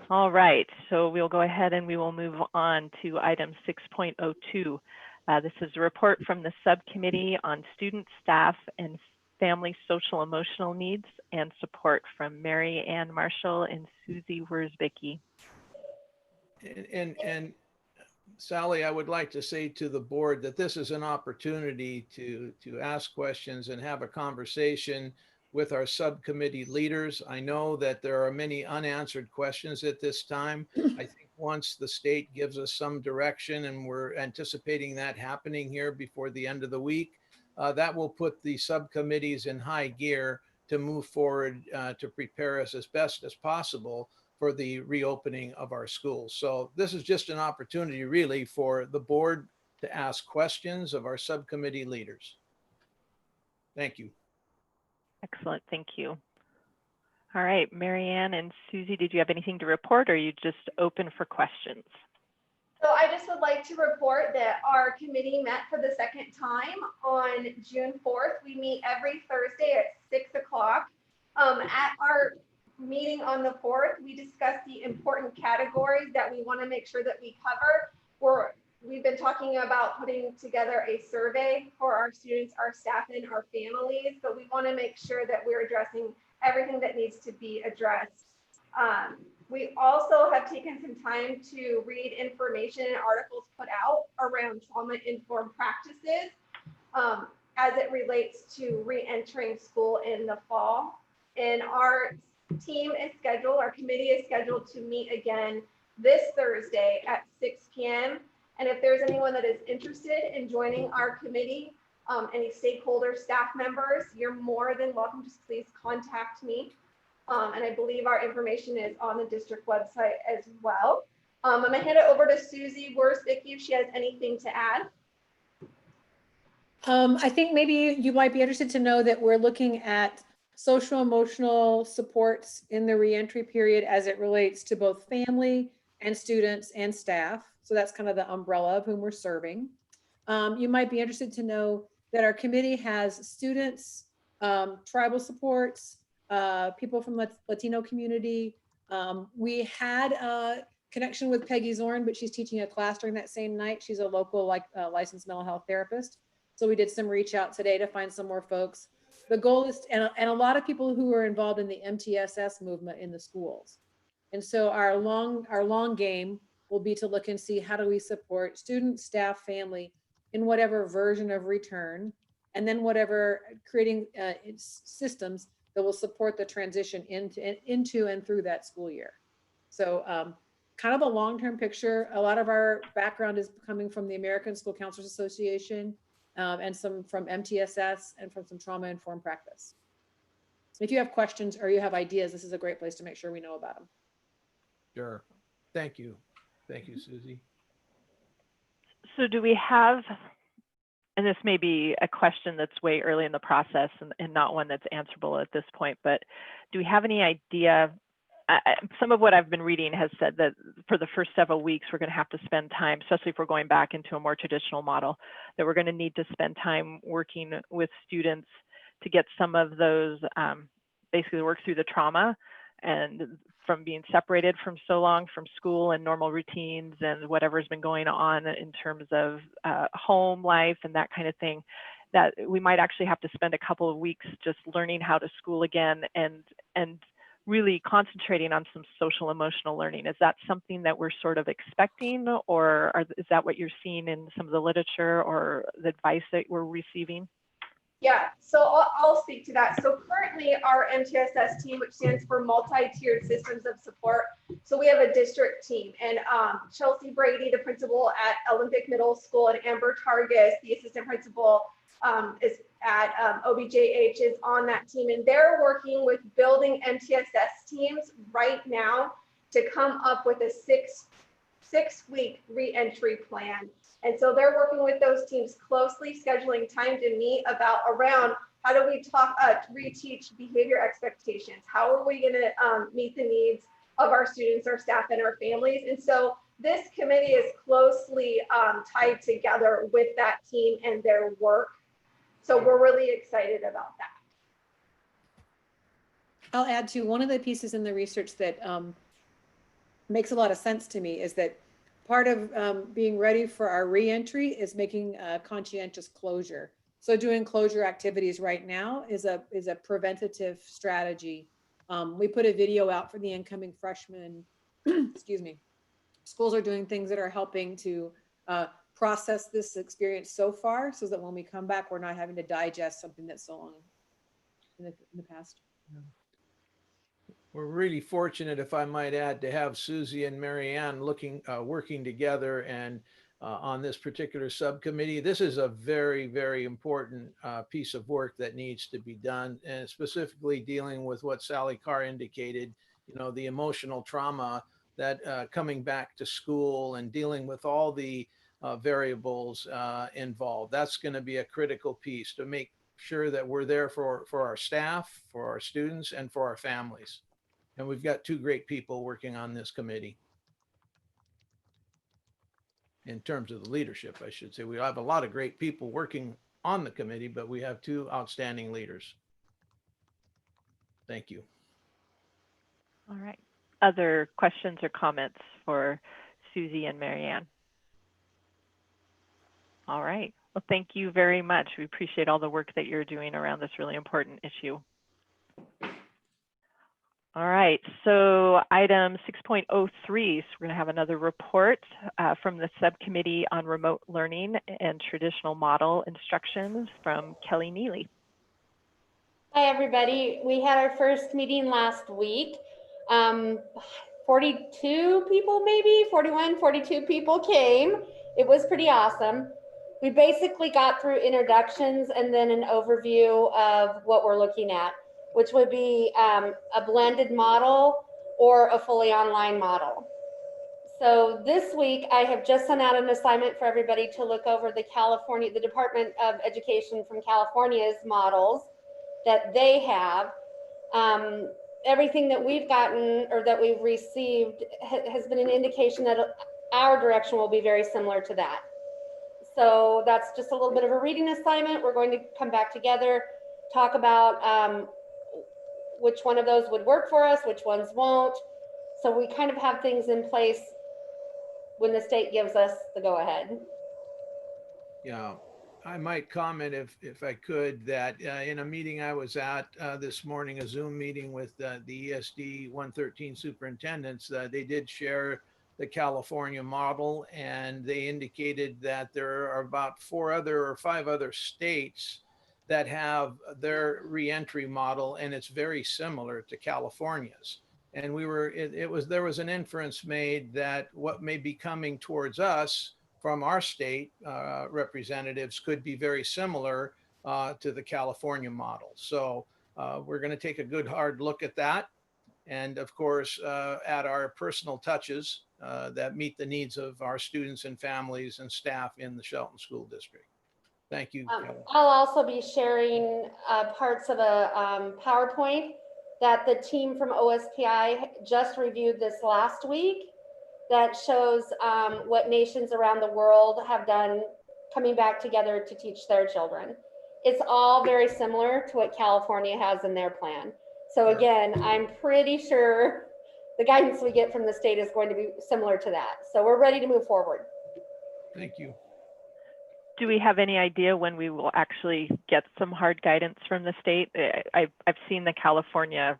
All right, so we'll go ahead and we will move on to item 6.02. This is a report from the Subcommittee on Student, Staff, and Family Social Emotional Needs and Support from Mary Ann Marshall and Susie Wurzbicki. And Sally, I would like to say to the board that this is an opportunity to ask questions and have a conversation with our subcommittee leaders. I know that there are many unanswered questions at this time. I think once the state gives us some direction, and we're anticipating that happening here before the end of the week, that will put the subcommittees in high gear to move forward to prepare us as best as possible for the reopening of our schools. So this is just an opportunity really for the board to ask questions of our subcommittee leaders. Thank you. Excellent, thank you. All right, Mary Ann and Susie, did you have anything to report, or are you just open for questions? So I just would like to report that our committee met for the 2nd time on June 4th. We meet every Thursday at 6 o'clock. At our meeting on the 4th, we discussed the important categories that we want to make sure that we cover. We've been talking about putting together a survey for our students, our staff, and our families, but we want to make sure that we're addressing everything that needs to be addressed. We also have taken some time to read information and articles put out around trauma-informed practices as it relates to re-entering school in the fall. And our team is scheduled, our committee is scheduled to meet again this Thursday at 6 p.m. And if there's anyone that is interested in joining our committee, any stakeholders, staff members, you're more than welcome. Just please contact me. And I believe our information is on the district website as well. I'm gonna hand it over to Susie Wurzbicki if she has anything to add. I think maybe you might be interested to know that we're looking at social emotional supports in the reentry period as it relates to both family and students and staff. So that's kind of the umbrella of whom we're serving. You might be interested to know that our committee has students, tribal supports, people from Latino community. We had a connection with Peggy Zorn, but she's teaching a class during that same night. She's a local licensed mental health therapist. So we did some reach out today to find some more folks. The goal is, and a lot of people who are involved in the MTSS movement in the schools. And so our long game will be to look and see how do we support students, staff, family in whatever version of return, and then whatever creating systems that will support the transition into and through that school year. So kind of a long-term picture. A lot of our background is coming from the American School Counselors Association and some from MTSS and from some trauma-informed practice. If you have questions or you have ideas, this is a great place to make sure we know about them. Sure. Thank you. Thank you, Susie. So do we have, and this may be a question that's way early in the process and not one that's answerable at this point, but do we have any idea? Some of what I've been reading has said that for the first several weeks, we're going to have to spend time, especially if we're going back into a more traditional model, that we're going to need to spend time working with students to get some of those, basically work through the trauma and from being separated from so long from school and normal routines and whatever's been going on in terms of home life and that kind of thing, that we might actually have to spend a couple of weeks just learning how to school again and really concentrating on some social emotional learning. Is that something that we're sort of expecting, or is that what you're seeing in some of the literature or the advice that we're receiving? Yeah, so I'll speak to that. So currently our MTSS team, which stands for Multi-Tiered Systems of Support. So we have a district team, and Chelsea Brady, the principal at Olympic Middle School, and Amber Targus, the assistant principal is at OBJH, is on that team. And they're working with building MTSS teams right now to come up with a six-week re-entry plan. And so they're working with those teams closely, scheduling time to meet around how do we reteach behavior expectations? How are we going to meet the needs of our students, our staff, and our families? And so this committee is closely tied together with that team and their work. So we're really excited about that. I'll add to one of the pieces in the research that makes a lot of sense to me is that part of being ready for our reentry is making a conscientious closure. So doing closure activities right now is a preventative strategy. We put a video out for the incoming freshmen. Excuse me. Schools are doing things that are helping to process this experience so far, so that when we come back, we're not having to digest something that's so long in the past. We're really fortunate, if I might add, to have Susie and Marianne working together and on this particular subcommittee. This is a very, very important piece of work that needs to be done, and specifically dealing with what Sally Carr indicated, the emotional trauma that coming back to school and dealing with all the variables involved. That's going to be a critical piece to make sure that we're there for our staff, for our students, and for our families. And we've got two great people working on this committee. In terms of the leadership, I should say. We have a lot of great people working on the committee, but we have two outstanding leaders. Thank you. All right. Other questions or comments for Susie and Marianne? All right. Well, thank you very much. We appreciate all the work that you're doing around this really important issue. All right, so item 6.03, so we're going to have another report from the subcommittee on remote learning and traditional model instructions from Kelly Neely. Hi, everybody. We had our first meeting last week. 42 people, maybe 41, 42 people came. It was pretty awesome. We basically got through introductions and then an overview of what we're looking at, which would be a blended model or a fully online model. So this week, I have just sent out an assignment for everybody to look over the Department of Education from California's models that they have. Everything that we've gotten or that we've received has been an indication that our direction will be very similar to that. So that's just a little bit of a reading assignment. We're going to come back together, talk about which one of those would work for us, which ones won't. So we kind of have things in place when the state gives us the go ahead. Yeah, I might comment if I could that in a meeting I was at this morning, a Zoom meeting with the ESD 113 superintendents, they did share the California model, and they indicated that there are about 4 or 5 other states that have their reentry model, and it's very similar to California's. And there was an inference made that what may be coming towards us from our state representatives could be very similar to the California model. So we're going to take a good hard look at that. And of course, add our personal touches that meet the needs of our students and families and staff in the Shelton School District. Thank you, Kelly. I'll also be sharing parts of a PowerPoint that the team from OSPI just reviewed this last week that shows what nations around the world have done coming back together to teach their children. It's all very similar to what California has in their plan. So again, I'm pretty sure the guidance we get from the state is going to be similar to that. So we're ready to move forward. Thank you. Do we have any idea when we will actually get some hard guidance from the state? I've seen the California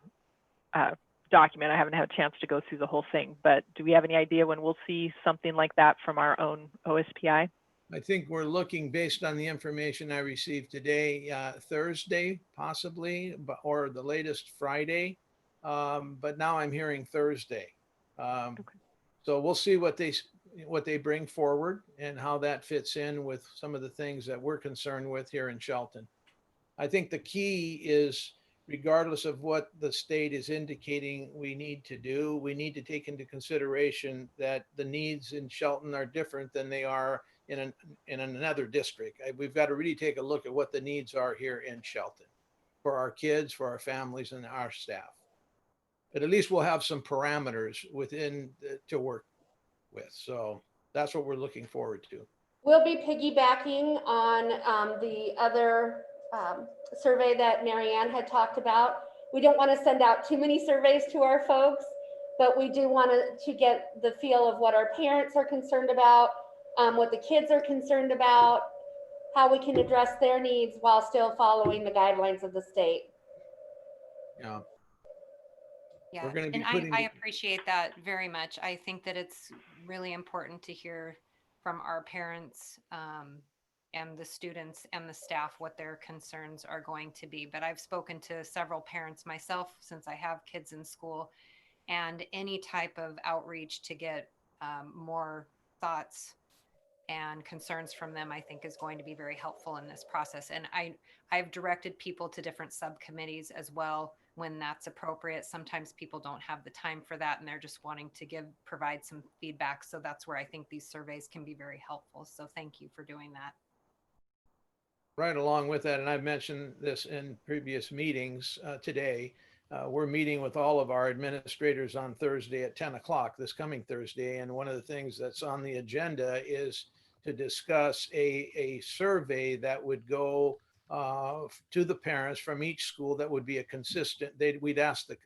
document. I haven't had a chance to go through the whole thing, but do we have any idea when we'll see something like that from our own OSPI? I think we're looking, based on the information I received today, Thursday possibly, or the latest Friday. But now I'm hearing Thursday. Okay. So we'll see what they bring forward and how that fits in with some of the things that we're concerned with here in Shelton. I think the key is, regardless of what the state is indicating we need to do, we need to take into consideration that the needs in Shelton are different than they are in another district. We've got to really take a look at what the needs are here in Shelton for our kids, for our families, and our staff. But at least we'll have some parameters within to work with. So that's what we're looking forward to. We'll be piggybacking on the other survey that Marianne had talked about. We don't want to send out too many surveys to our folks, but we do want to get the feel of what our parents are concerned about, what the kids are concerned about, how we can address their needs while still following the guidelines of the state. Yeah. Yeah, and I appreciate that very much. I think that it's really important to hear from our parents and the students and the staff what their concerns are going to be. But I've spoken to several parents myself since I have kids in school, and any type of outreach to get more thoughts and concerns from them, I think, is going to be very helpful in this process. And I've directed people to different subcommittees as well when that's appropriate. Sometimes people don't have the time for that and they're just wanting to provide some feedback. So that's where I think these surveys can be very helpful. So thank you for doing that. Right along with that, and I've mentioned this in previous meetings today, we're meeting with all of our administrators on Thursday at 10 o'clock, this coming Thursday. And one of the things that's on the agenda is to discuss a survey that would go to the parents from each school that would be a consistent, we'd ask the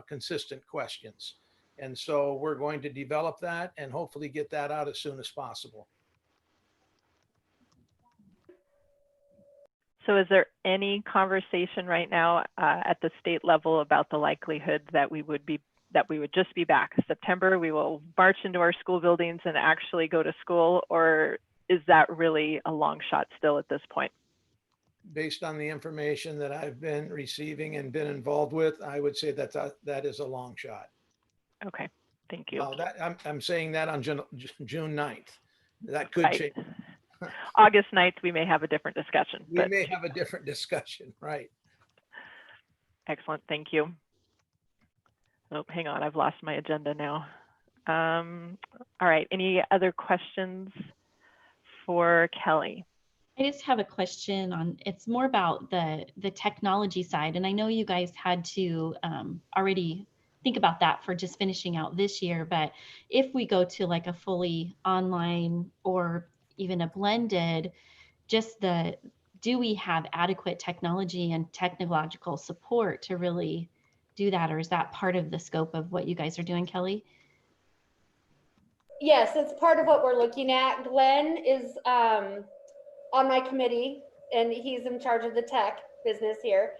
consistent questions. And so we're going to develop that and hopefully get that out as soon as possible. So is there any conversation right now at the state level about the likelihood that we would just be back September? We will march into our school buildings and actually go to school, or is that really a long shot still at this point? Based on the information that I've been receiving and been involved with, I would say that is a long shot. Okay, thank you. I'm saying that on June 9th. That could change. August 9th, we may have a different discussion. We may have a different discussion, right? Excellent, thank you. Oh, hang on, I've lost my agenda now. All right, any other questions for Kelly? I just have a question on, it's more about the technology side. And I know you guys had to already think about that for just finishing out this year, but if we go to like a fully online or even a blended, do we have adequate technology and technological support to really do that? Or is that part of the scope of what you guys are doing, Kelly? Yes, it's part of what we're looking at. Glenn is on my committee and he's in charge of the tech business here.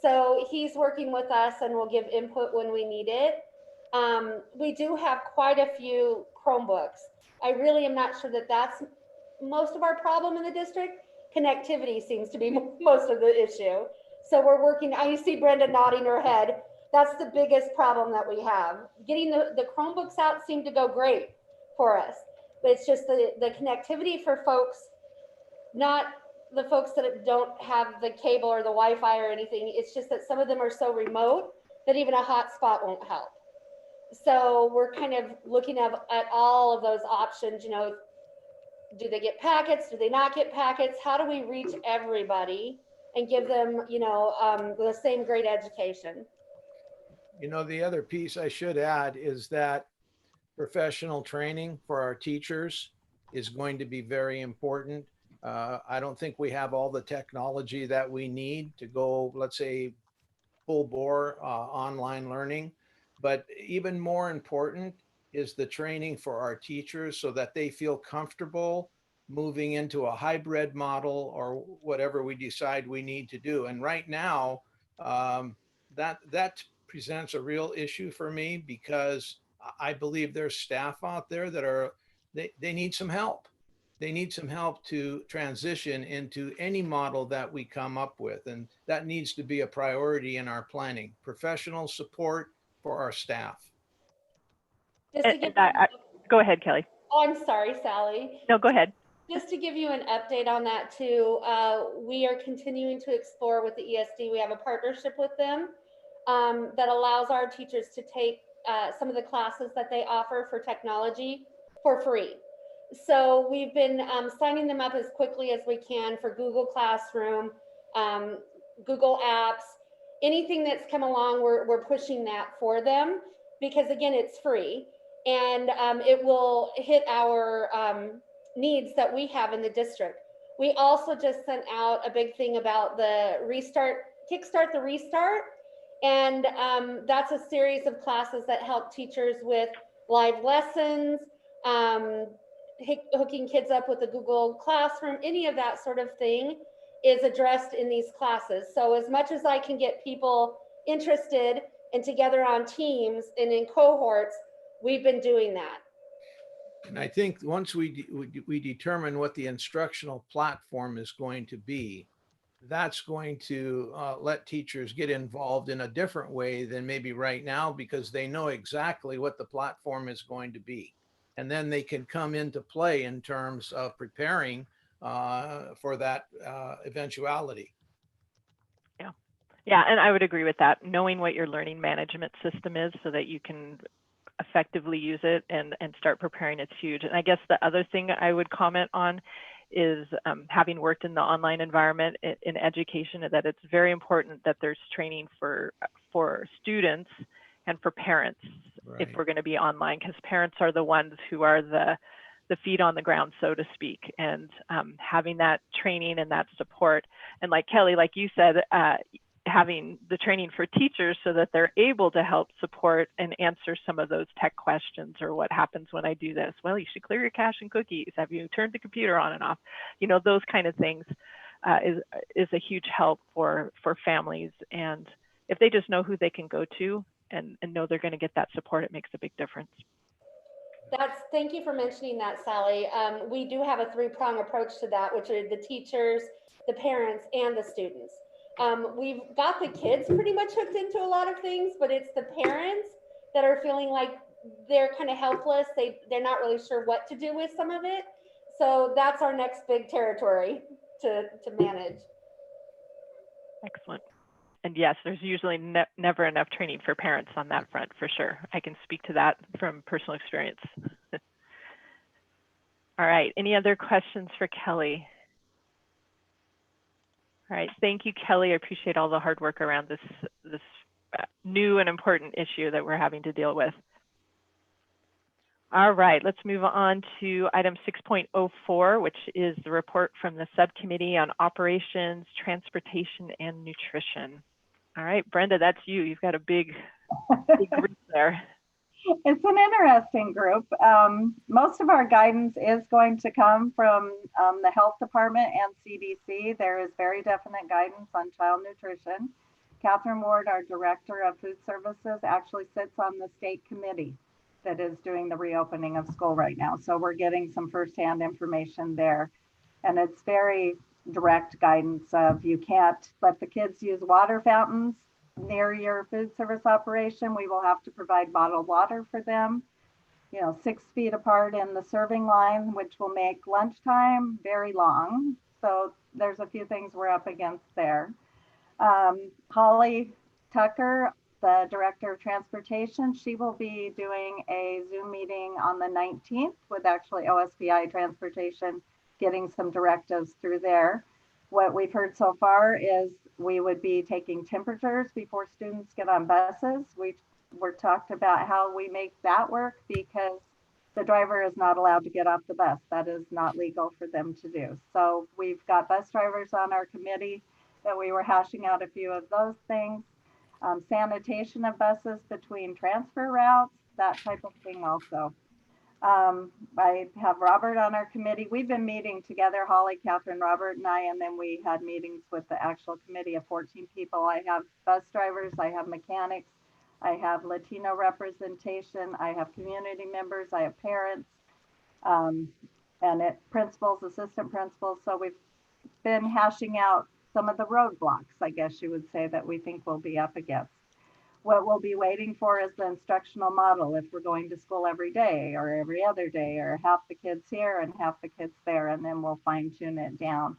So he's working with us and will give input when we need it. We do have quite a few Chromebooks. I really am not sure that that's most of our problem in the district. Connectivity seems to be most of the issue. So we're working, I see Brenda nodding her head. That's the biggest problem that we have. Getting the Chromebooks out seemed to go great for us, but it's just the connectivity for folks, not the folks that don't have the cable or the Wi-Fi or anything. It's just that some of them are so remote that even a hotspot won't help. So we're kind of looking at all of those options, you know, do they get packets? Do they not get packets? How do we reach everybody and give them, you know, the same great education? You know, the other piece I should add is that professional training for our teachers is going to be very important. I don't think we have all the technology that we need to go, let's say, full bore online learning. But even more important is the training for our teachers so that they feel comfortable moving into a hybrid model or whatever we decide we need to do. And right now, that presents a real issue for me because I believe there's staff out there that they need some help. They need some help to transition into any model that we come up with. And that needs to be a priority in our planning, professional support for our staff. Go ahead, Kelly. Oh, I'm sorry, Sally. No, go ahead. Just to give you an update on that too, we are continuing to explore with the ESD. We have a partnership with them that allows our teachers to take some of the classes that they offer for technology for free. So we've been signing them up as quickly as we can for Google Classroom, Google Apps, anything that's come along, we're pushing that for them because again, it's free and it will hit our needs that we have in the district. We also just sent out a big thing about the Kickstart the Restart. And that's a series of classes that help teachers with live lessons, hooking kids up with the Google Classroom, any of that sort of thing is addressed in these classes. So as much as I can get people interested and together on teams and in cohorts, we've been doing that. And I think once we determine what the instructional platform is going to be, that's going to let teachers get involved in a different way than maybe right now because they know exactly what the platform is going to be. And then they can come into play in terms of preparing for that eventuality. Yeah, and I would agree with that. Knowing what your learning management system is so that you can effectively use it and start preparing, it's huge. And I guess the other thing I would comment on is having worked in the online environment in education, that it's very important that there's training for students and for parents if we're going to be online, because parents are the ones who are the feet on the ground, so to speak, and having that training and that support. And like Kelly, like you said, having the training for teachers so that they're able to help support and answer some of those tech questions, or what happens when I do this? Well, you should clear your cache and cookies. Have you turned the computer on and off? You know, those kind of things is a huge help for families. And if they just know who they can go to and know they're going to get that support, it makes a big difference. Thank you for mentioning that, Sally. We do have a three-prong approach to that, which are the teachers, the parents, and the students. We've got the kids pretty much hooked into a lot of things, but it's the parents that are feeling like they're kind of helpless. They're not really sure what to do with some of it. So that's our next big territory to manage. Excellent. And yes, there's usually never enough training for parents on that front, for sure. I can speak to that from personal experience. All right, any other questions for Kelly? All right, thank you, Kelly. I appreciate all the hard work around this new and important issue that we're having to deal with. All right, let's move on to item 6.04, which is the report from the Subcommittee on Operations, Transportation, and Nutrition. All right, Brenda, that's you. You've got a big group there. It's an interesting group. Most of our guidance is going to come from the health department and CDC. There is very definite guidance on child nutrition. Catherine Ward, our director of food services, actually sits on the state committee that is doing the reopening of school right now. So we're getting some firsthand information there. And it's very direct guidance of you can't let the kids use water fountains near your food service operation, we will have to provide bottled water for them, 6 feet apart in the serving line, which will make lunchtime very long. So there's a few things we're up against there. Holly Tucker, the Director of Transportation, she will be doing a Zoom meeting on the 19th with actually OSPI Transportation, getting some directives through there. What we've heard so far is we would be taking temperatures before students get on buses. We're talked about how we make that work because the driver is not allowed to get off the bus. That is not legal for them to do. So we've got bus drivers on our committee that we were hashing out a few of those things. Sanitation of buses between transfer routes, that type of thing also. I have Robert on our committee. We've been meeting together, Holly, Catherine, Robert, and I, and then we had meetings with the actual committee of 14 people. I have bus drivers, I have mechanics, I have Latino representation, I have community members, I have parents, and principals, assistant principals. So we've been hashing out some of the roadblocks, I guess you would say, that we think we'll be up against. What we'll be waiting for is the instructional model, if we're going to school every day or every other day, or half the kids here and half the kids there, and then we'll fine tune it down.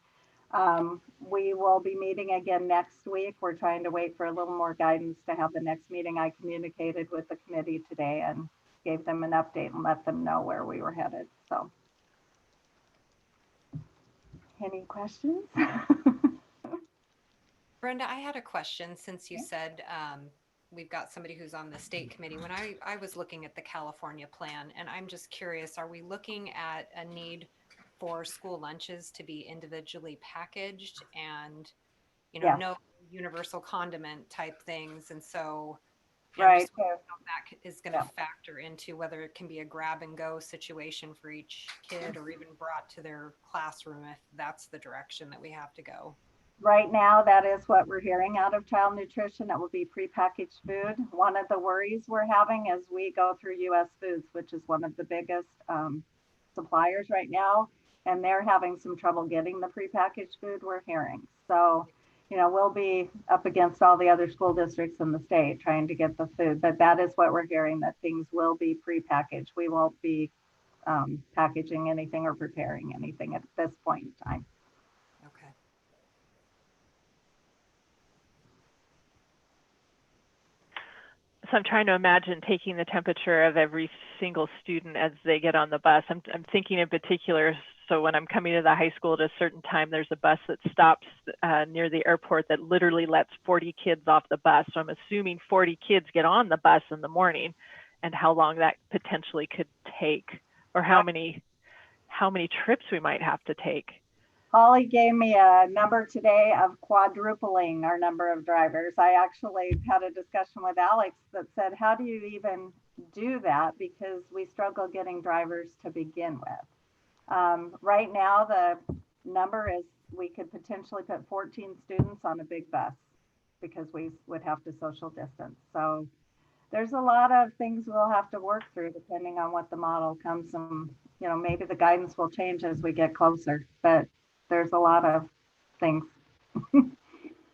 We will be meeting again next week. We're trying to wait for a little more guidance to have the next meeting. I communicated with the committee today and gave them an update and let them know where we were headed. So, any questions? Brenda, I had a question since you said we've got somebody who's on the state committee. When I was looking at the California plan, and I'm just curious, are we looking at a need for school lunches to be individually packaged and, no universal condiment type things? And so right, how that is going to factor into whether it can be a grab and go situation for each kid or even brought to their classroom if that's the direction that we have to go. Right now, that is what we're hearing out of child nutrition. It will be prepackaged food. One of the worries we're having as we go through US Foods, which is one of the biggest suppliers right now, and they're having some trouble getting the prepackaged food, we're hearing. So, we'll be up against all the other school districts in the state trying to get the food, but that is what we're hearing, that things will be prepackaged. We won't be packaging anything or preparing anything at this point in time. Okay. So I'm trying to imagine taking the temperature of every single student as they get on the bus. I'm thinking in particular, so when I'm coming to the high school at a certain time, there's a bus that stops near the airport that literally lets 40 kids off the bus. So I'm assuming 40 kids get on the bus in the morning, and how long that potentially could take, or how many trips we might have to take. Holly gave me a number today of quadrupling our number of drivers. I actually had a discussion with Alex that said, how do you even do that? Because we struggle getting drivers to begin with. Right now, the number is we could potentially put 14 students on a big bus because we would have to social distance. So there's a lot of things we'll have to work through depending on what the model comes. And, maybe the guidance will change as we get closer, but there's a lot of things.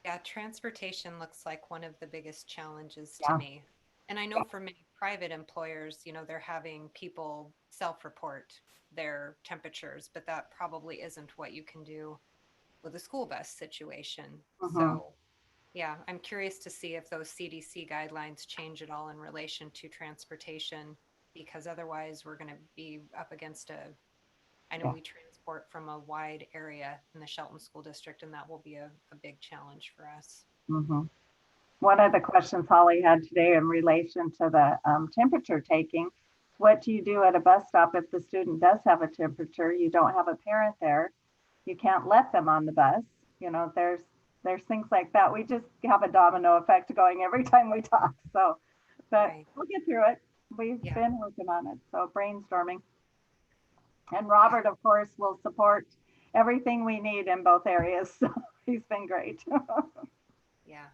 Yeah, transportation looks like one of the biggest challenges to me. And I know for many private employers, they're having people self-report their temperatures, but that probably isn't what you can do with a school bus situation. So yeah, I'm curious to see if those CDC guidelines change at all in relation to transportation, because otherwise we're going to be up against I know we transport from a wide area in the Shelton School District, and that will be a big challenge for us. One of the questions Holly had today in relation to the temperature taking, what do you do at a bus stop if the student does have a temperature? You don't have a parent there. You can't let them on the bus. There's things like that. We just have a domino effect going every time we talk. So, but we'll get through it. We've been working on it. So brainstorming. And Robert, of course, will support everything we need in both areas. So he's been great. Yeah.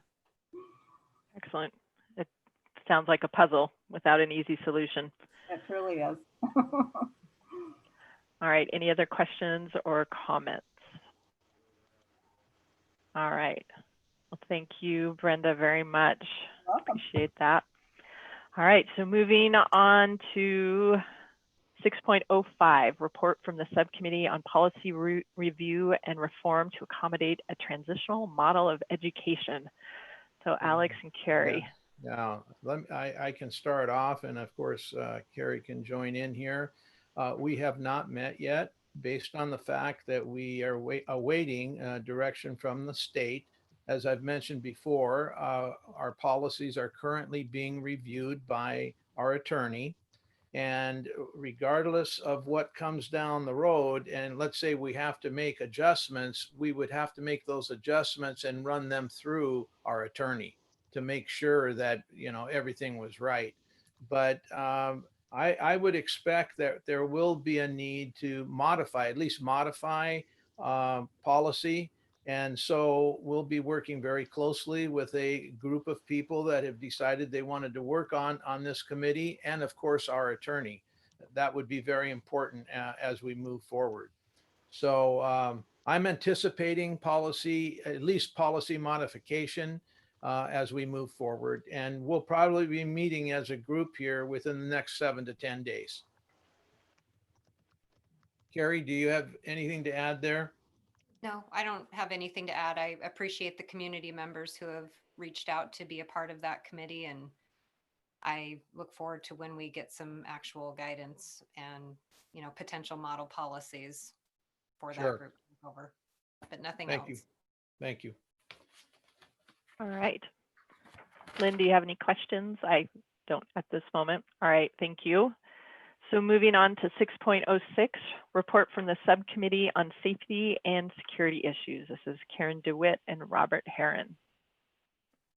Excellent. It sounds like a puzzle without an easy solution. It truly is. All right. Any other questions or comments? All right. Well, Well, thank you, Brenda, very much. Welcome. Appreciate that. All right, so moving on to 6.05, report from the subcommittee on policy review and reform to accommodate a transitional model of education. So Alex and Carrie. Yeah, I can start off, and of course, Carrie can join in here. We have not met yet, based on the fact that we are awaiting direction from the state. As I've mentioned before, our policies are currently being reviewed by our attorney. And regardless of what comes down the road, and let's say we have to make adjustments, we would have to make those adjustments and run them through our attorney to make sure that, you know, everything was right. But I would expect that there will be a need to modify, at least modify policy. And so we'll be working very closely with a group of people that have decided they wanted to work on this committee, and of course our attorney. That would be very important as we move forward. So I'm anticipating policy, at least policy modification as we move forward. And we'll probably be meeting as a group here within the next 7 to 10 days. Carrie, do you have anything to add there? No, I don't have anything to add. I appreciate the community members who have reached out to be a part of that committee, and I look forward to when we get some actual guidance and, you know, potential model policies for that group to take over, but nothing else. Thank you. Thank you. All right. Lynn, do you have any questions? I don't at this moment. All right, thank you. So moving on to 6.06, report from the subcommittee on safety and security issues. This is Karen DeWitt and Robert Heron.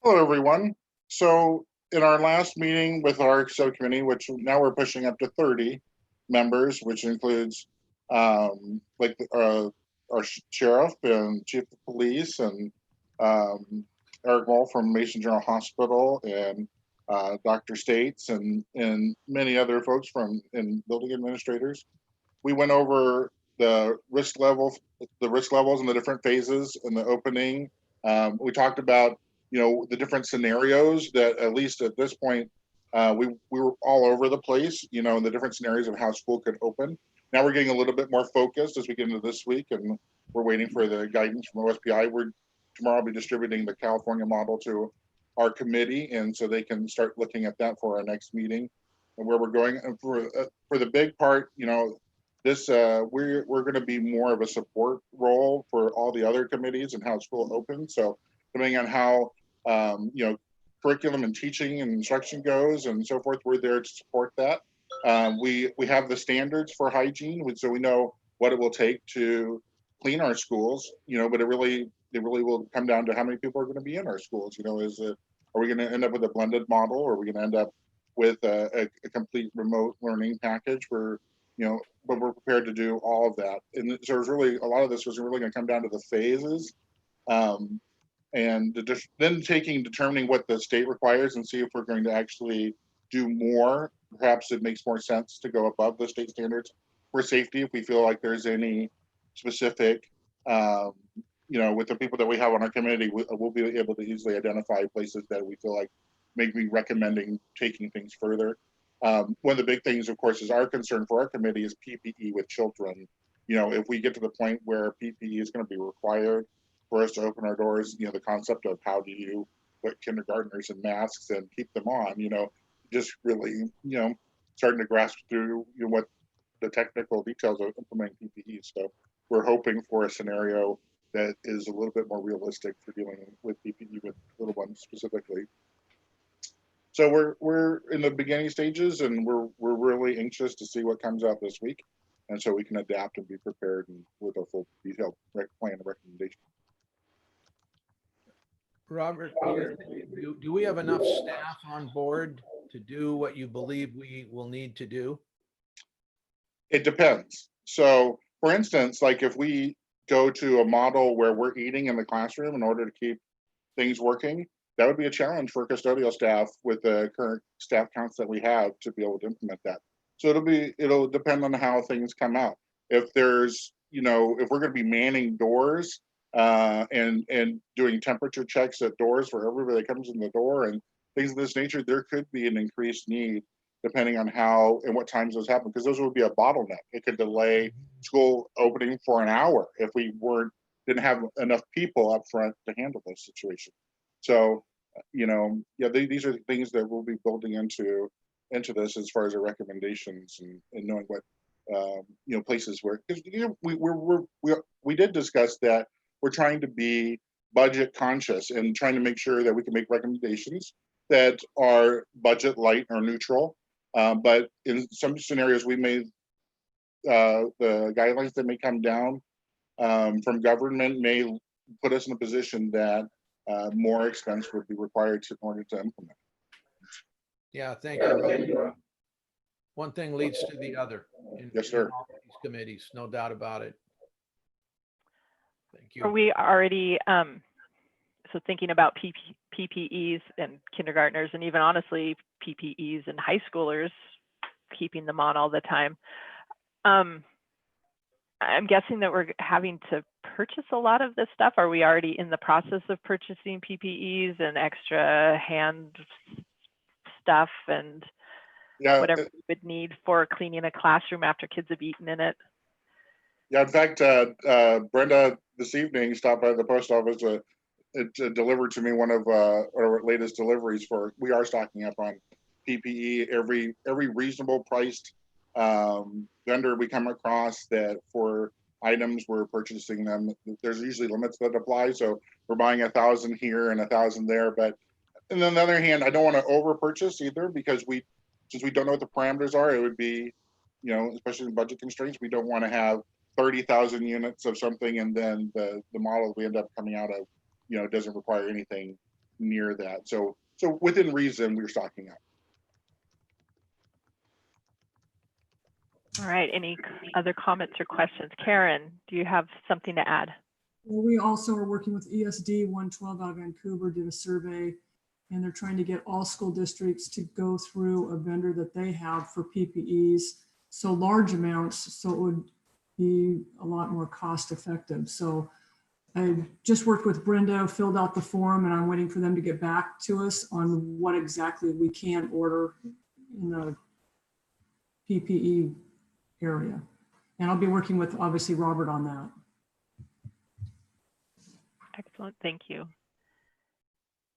Hello, everyone. So in our last meeting with our subcommittee, which now we're pushing up to 30 members, which includes our sheriff and chief of police and Eric Moll from Mason General Hospital and Dr. States and many other folks in building administrators. We went over the risk levels and the different phases in the opening. We talked about, you know, the different scenarios that, at least at this point, we were all over the place, you know, in the different scenarios of how school could open. Now we're getting a little bit more focused as we get into this week, and we're waiting for the guidance from OSPI. Tomorrow I'll be distributing the California model to our committee, and so they can start looking at that for our next meeting and where we're going. And for the big part, you know, this we're going to be more of a support role for all the other committees and how school opens. So depending on how you know, curriculum and teaching and instruction goes and so forth, we're there to support that. We have the standards for hygiene, so we know what it will take to clean our schools, you know, but it really will come down to how many people are going to be in our schools. You know, are we going to end up with a blended model, or are we going to end up with a complete remote learning package where, you know, but we're prepared to do all of that. And so it's really, a lot of this was really going to come down to the phases. And then determining what the state requires and see if we're going to actually do more. Perhaps it makes more sense to go above the state standards for safety if we feel like there's any specific, you know, with the people that we have on our committee, we'll be able to easily identify places that we feel like make me recommending taking things further. One of the big things, of course, is our concern for our committee is PPE with children. You know, if we get to the point where PPE is going to be required for us to open our doors, you know, the concept of how do you put kindergartners in masks and keep them on, you know, just really, you know, starting to grasp through, you know, what the technical details of implementing PPE. So we're hoping for a scenario that is a little bit more realistic for dealing with PPE with little ones specifically. So we're in the beginning stages, and we're really anxious to see what comes out this week, and so we can adapt and be prepared and with a full detailed plan and recommendation. Robert, do we have enough staff on board to do what you believe we will need to do? It depends. So for instance, like if we go to a model where we're eating in the classroom in order to keep things working, that would be a challenge for custodial staff with the current staff counts that we have to be able to implement that. So it'll depend on how things come out. If there's, you know, if we're going to be manning doors and doing temperature checks at doors for everybody that comes in the door and things of this nature, there could be an increased need depending on how and what times those happen, because those would be a bottleneck. It could delay school opening for an hour if we didn't have enough people up front to handle those situations. So, yeah, these are things that we'll be building into this as far as our recommendations and knowing what places where, because we did discuss that we're trying to be budget conscious and trying to make sure that we can make recommendations that are budget light or neutral. But in some scenarios, we may the guidelines that may come down from government may put us in a position that more expense would be required in order to implement. Yeah, thank you, Rob. One thing leads to the other Yes, sir. in all of these committees, no doubt about it. Thank you. Are we already so thinking about PPEs and kindergartners, and even honestly PPEs and high schoolers, keeping them on all the time? I'm guessing that we're having to purchase a lot of this stuff. Are we already in the process of purchasing PPEs and extra hand stuff and whatever we would need for cleaning a classroom after kids have eaten in it? Yeah, in fact, Brenda this evening stopped by the post office to deliver to me one of our latest deliveries for, we are stocking up on PPE. Every reasonable priced vendor we come across that for items we're purchasing them, there's usually limits that apply. So we're buying 1,000 here and 1,000 there. But and on the other hand, I don't want to over purchase either, because since we don't know what the parameters are, it would be, especially in budget constraints, we don't want to have 30,000 units of something and then the model we end up coming out of, doesn't require anything near that. So within reason, we're stocking up. All right, any other comments or questions? Karen, do you have something to add? Well, we also are working with ESD 112 out of Vancouver, did a survey, and they're trying to get all school districts to go through a vendor that they have for PPEs, so large amounts, so it would be a lot more cost effective. So I just worked with Brenda, filled out the form, and I'm waiting for them to get back to us on what exactly we can order in the PPE area. And I'll be working with, obviously, Robert on that. Excellent, thank you.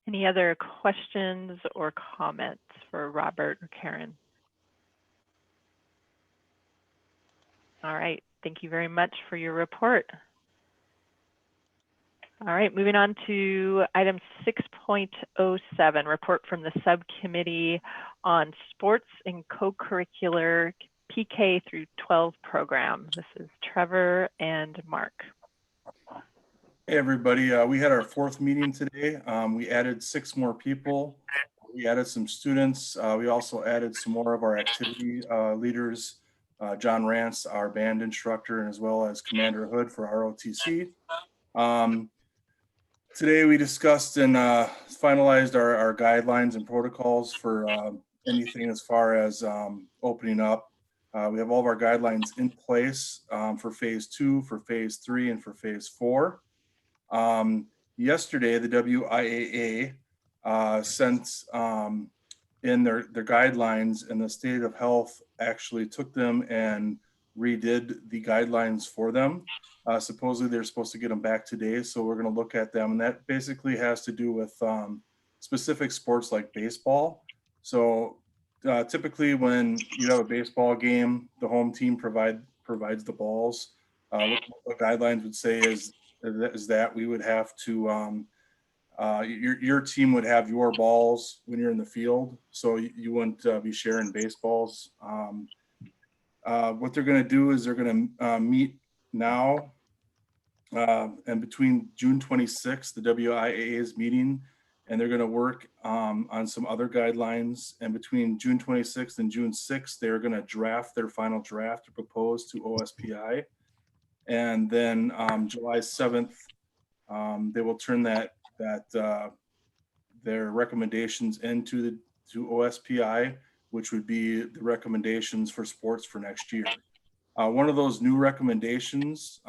Any other questions or comments for Robert or Karen? All right, thank you very much for your report. All right, moving on to item 6.07, report from the subcommittee on sports and co-curricular PK through 12 program. This is Trevor and Mark. Hey everybody, we had our 4th meeting today. We added 6 more people. We added some students. We also added some more of our activity leaders, John Rance, our band instructor, and as well as Commander Hood for ROTC. Today we discussed and finalized our guidelines and protocols for anything as far as opening up. We have all of our guidelines in place for phase 2, for phase 3, and for phase 4. Yesterday, the WIAA sent in their guidelines, and the State of Health actually took them and redid the guidelines for them. Supposedly they're supposed to get them back today, so we're going to look at them, and that basically has to do with specific sports like baseball. So typically when you have a baseball game, the home team provides the balls. What the guidelines would say is that we would have to your team would have your balls when you're in the field, so you wouldn't be sharing baseballs. What they're going to do is they're going to meet now, and between June 26th, the WIAA is meeting, and they're going to work on some other guidelines. And between June 26th and June 6th, they're going to draft their final draft to propose to OSPI. And then July 7th, they will turn their recommendations into to OSPI, which would be the recommendations for sports for next year. One of those new recommendations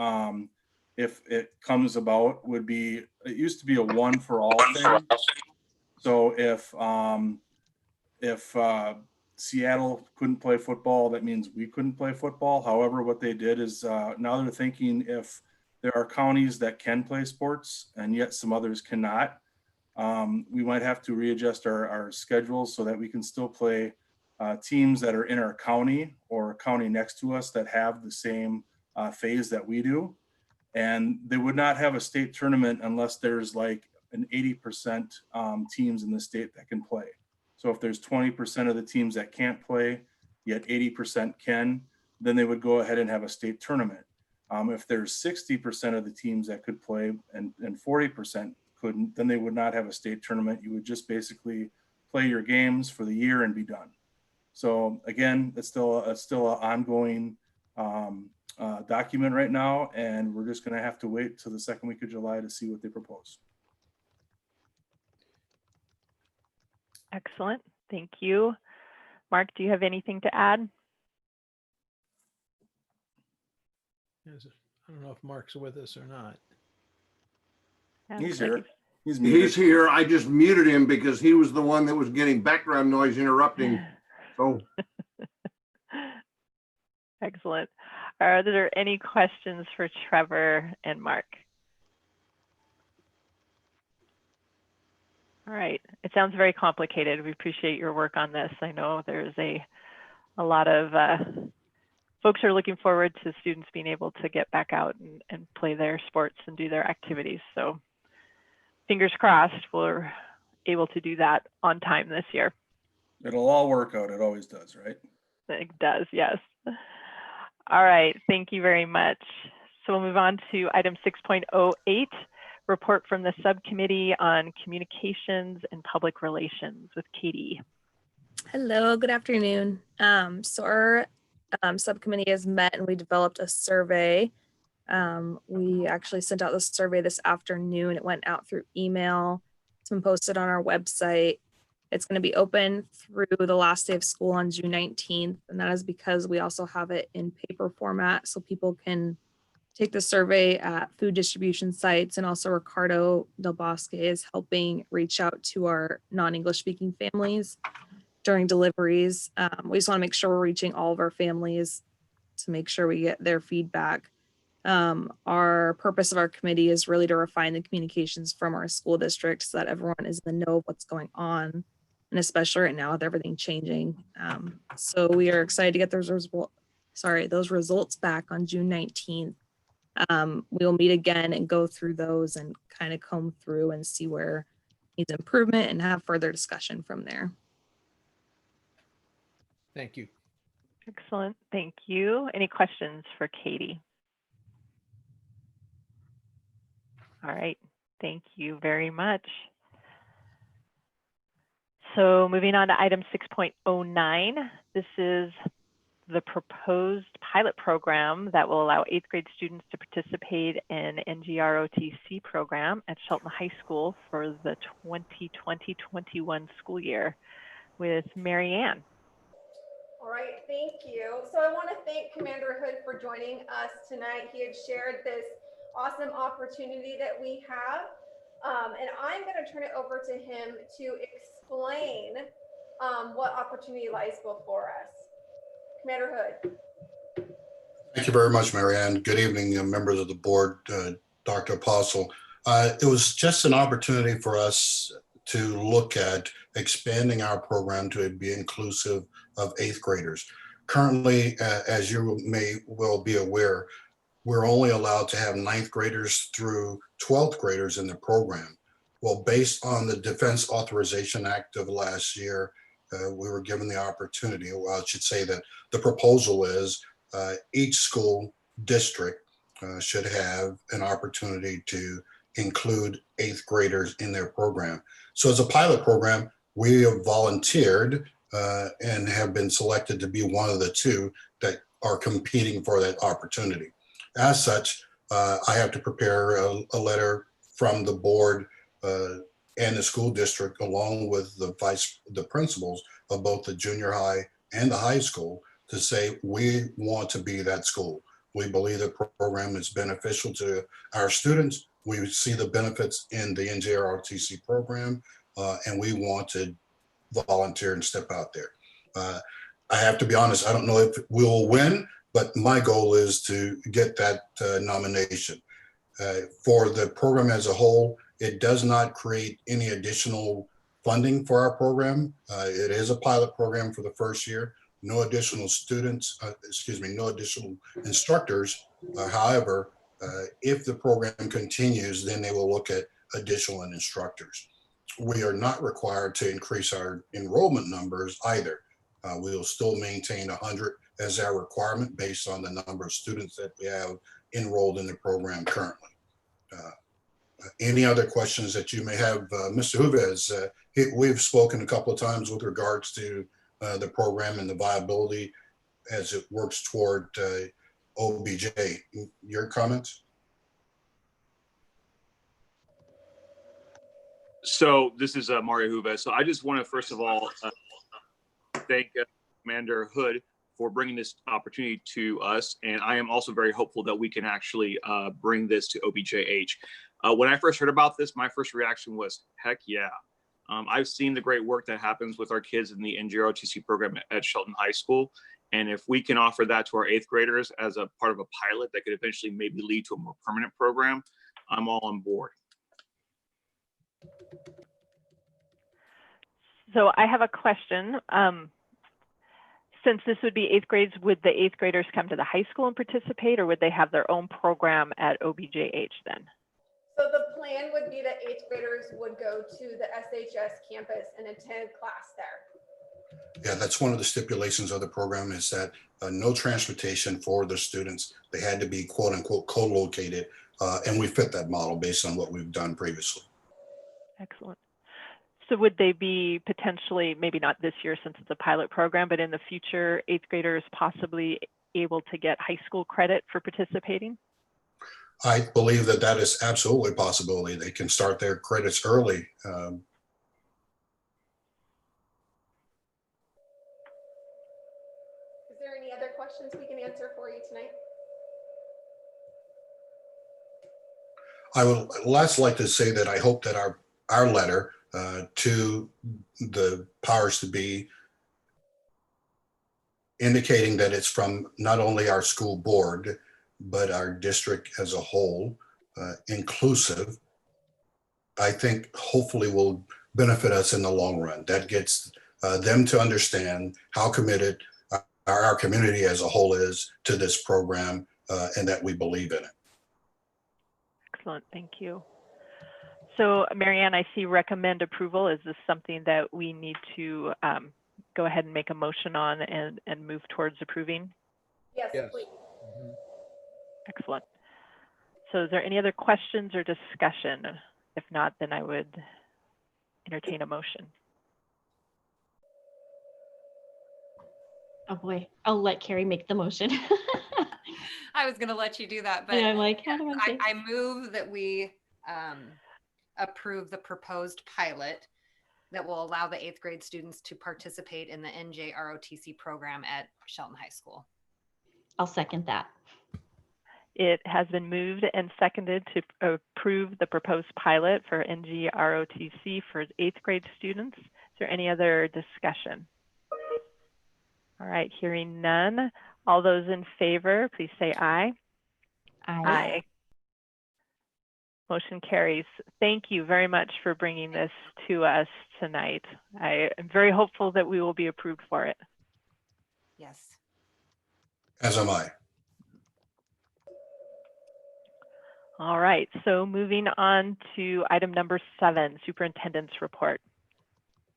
if it comes about, would be, it used to be a one for all thing. So if Seattle couldn't play football, that means we couldn't play football. However, what they did is now they're thinking if there are counties that can play sports and yet some others cannot, we might have to readjust our schedules so that we can still play teams that are in our county or a county next to us that have the same phase that we do. And they would not have a state tournament unless there's like an 80% teams in the state that can play. So if there's 20% of the teams that can't play, yet 80% can, then they would go ahead and have a state tournament. If there's 60% of the teams that could play and 40% couldn't, then they would not have a state tournament. You would just basically play your games for the year and be done. So again, it's still an ongoing document right now, and we're just going to have to wait till the second week of July to see what they propose. Excellent. Thank you. Mark, do you have anything to add? I don't know if Mark's with us or not. He's here. He's here. I just muted him because he was the one that was getting background noise interrupting. So. Excellent. Are there any questions for Trevor and Mark? All right. It sounds very complicated. We appreciate your work on this. I know there's a lot of folks are looking forward to students being able to get back out and play their sports and do their activities. So fingers crossed we're able to do that on time this year. It'll all work out. It always does, right? It does, yes. All right, thank you very much. So we'll move on to item 6.08, report from the subcommittee on communications and public relations with Katie. Hello, good afternoon. So our subcommittee has met and we developed a survey. We actually sent out the survey this afternoon. It went out through email. It's been posted on our website. It's going to be open through the last day of school on June 19th. And that is because we also have it in paper format so people can take the survey at food distribution sites. And also Ricardo Del Bosque is helping reach out to our non-English speaking families during deliveries. We just want to make sure we're reaching all of our families to make sure we get their feedback. Our purpose of our committee is really to refine the communications from our school district so that everyone is in the know of what's going on, and especially right now with everything changing. So we are excited to get those results back on June 19th. We'll meet again and go through those and kind of comb through and see where needs improvement and have further discussion from there. Thank you. Excellent, thank you. Any questions for Katie? All right, thank you very much. So moving on to item 6.09, this is the proposed pilot program that will allow 8th grade students to participate in NGROTC program at Shelton High School for the 2020-21 school year with Mary Ann. All right, thank you. So I want to thank Commander Hood for joining us tonight. He had shared this awesome opportunity that we have. And I'm going to turn it over to him to explain what opportunity lies before us. Commander Hood. Thank you very much, Marianne. Good evening, members of the board, Dr. Apostle. It was just an opportunity for us to look at expanding our program to be inclusive of 8th graders. Currently, as you may well be aware, we're only allowed to have 9th graders through 12th graders in the program. Well, based on the Defense Authorization Act of last year, we were given the opportunity, well, I should say that the proposal is each school district should have an opportunity to include 8th graders in their program. So as a pilot program, we have volunteered and have been selected to be one of the 2 that are competing for that opportunity. As such, I have to prepare a letter from the board and the school district, along with the principals of both the junior high and the high school, to say we want to be that school. We believe the program is beneficial to our students. We see the benefits in the NJROTC program, and we want to volunteer and step out there. I have to be honest, I don't know if we'll win, but my goal is to get that nomination. For the program as a whole, it does not create any additional funding for our program. It is a pilot program for the first year. No additional students, no additional instructors. However, if the program continues, then they will look at additional instructors. We are not required to increase our enrollment numbers either. We will still maintain 100 as our requirement based on the number of students that we have enrolled in the program currently. Any other questions that you may have? Mr. Juves, we've spoken a couple of times with regards to the program and the viability as it works toward OBJ. Your comments? So this is Mario Juves. So I just want to first of all thank Commander Hood for bringing this opportunity to us. And I am also very hopeful that we can actually bring this to OBJH. When I first heard about this, my first reaction was, heck yeah. I've seen the great work that happens with our kids in the NJROTC program at Shelton High School. And if we can offer that to our 8th graders as a part of a pilot that could eventually maybe lead to a more permanent program, I'm all on board. So I have a question. Since this would be 8th grades, would the 8th graders come to the high school and participate, or would they have their own program at OBJH then? So the plan would be that 8th graders would go to the SHS campus and attend class there. Yeah, that's one of the stipulations of the program is that no transportation for the students. They had to be quote unquote co-located, and we fit that model based on what we've done previously. Excellent. So would they be potentially, maybe not this year since it's a pilot program, but in the future, 8th graders possibly able to get high school credit for participating? I believe that that is absolutely a possibility. They can start their credits early. Is there any other questions we can answer for you tonight? I would last like to say that I hope that our letter to the powers to be, indicating that it's from not only our school board, but our district as a whole, inclusive, I think hopefully will benefit us in the long run. That gets them to understand how committed our community as a whole is to this program and that we believe in it. Excellent, thank you. So Marianne, I see recommend approval. Is this something that we need to go ahead and make a motion on and move towards approving? Yes, please. Mm-hmm. Excellent. So is there any other questions or discussion? If not, then I would entertain a motion. Oh boy, I'll let Carrie make the motion. I was going to let you do that, but and I'm like, how do I move that we approve the proposed pilot that will allow the 8th grade students to participate in the NJROTC program at Shelton High School. I'll second that. It has been moved and seconded to approve the proposed pilot for NJROTC for 8th grade students. Is there any other discussion? All right, hearing none. All those in favor, please say aye. Aye. Aye. Motion carries. Thank you very much for bringing this to us tonight. I am very hopeful that we will be approved for it. Yes. As am I. All right, so moving on to item number 7, superintendent's report.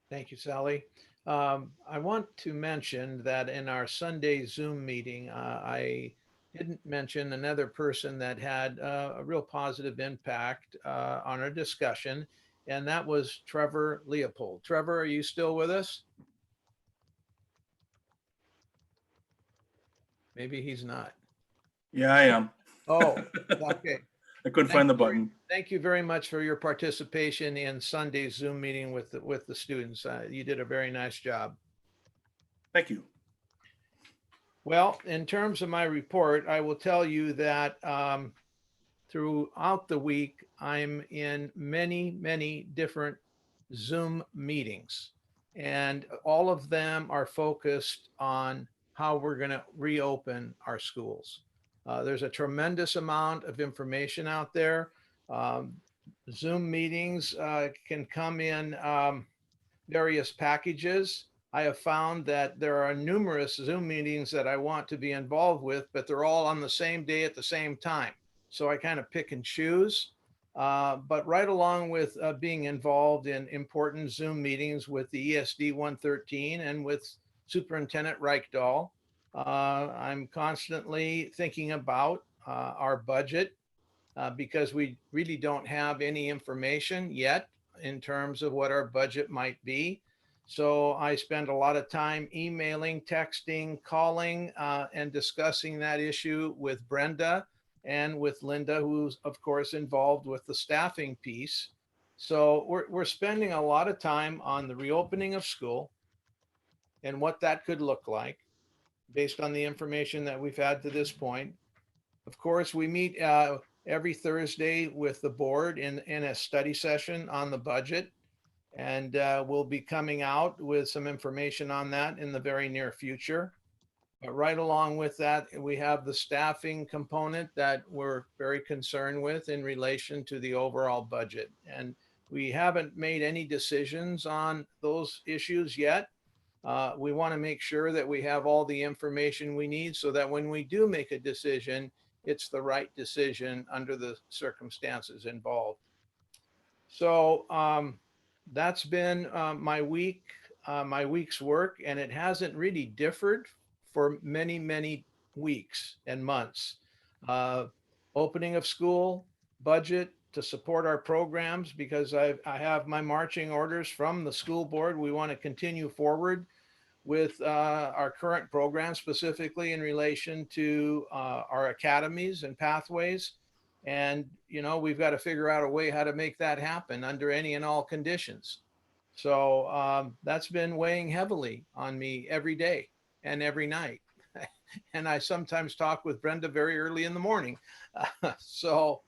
Thank you, Sally. I want to mention that in our Sunday Zoom meeting, I didn't mention another person that had a real positive impact on our discussion, and that was Trevor Leopold. Trevor, are you still with us? Maybe he's not. Yeah, I am. Oh, okay. I couldn't find the button. Thank you very much for your participation in Sunday's Zoom meeting with the students. You did a very nice job. Thank you. Well, in terms of my report, I will tell you that throughout the week, I'm in many, many different Zoom meetings, and all of them are focused on how we're going to reopen our schools. There's a tremendous amount of information out there. Zoom meetings can come in various packages. I have found that there are numerous Zoom meetings that I want to be involved with, but they're all on the same day at the same time. So I kind of pick and choose. But right along with being involved in important Zoom meetings with the ESD 113 and with Superintendent Reichdahl, I'm constantly thinking about our budget because we really don't have any information yet in terms of what our budget might be. So I spend a lot of time emailing, texting, calling, and discussing that issue with Brenda and with Linda, who's of course involved with the staffing piece. So we're spending a lot of time on the reopening of school and what that could look like based on the information that we've had to this point. Of course, we meet every Thursday with the board in a study session on the budget. And we'll be coming out with some information on that in the very near future. But right along with that, we have the staffing component that we're very concerned with in relation to the overall budget. And we haven't made any decisions on those issues yet. We want to make sure that we have all the information we need so that when we do make a decision, it's the right decision under the circumstances involved. So that's been my week's work, and it hasn't really differed for many, many weeks and months. Opening of school, budget to support our programs, because I have my marching orders from the school board. We want to continue forward with our current program, specifically in relation to our academies and pathways. And, you know, we've got to figure out a way how to make that happen under any and all conditions. So that's been weighing heavily on me every day and every night. And I sometimes talk with Brenda very early in the morning. So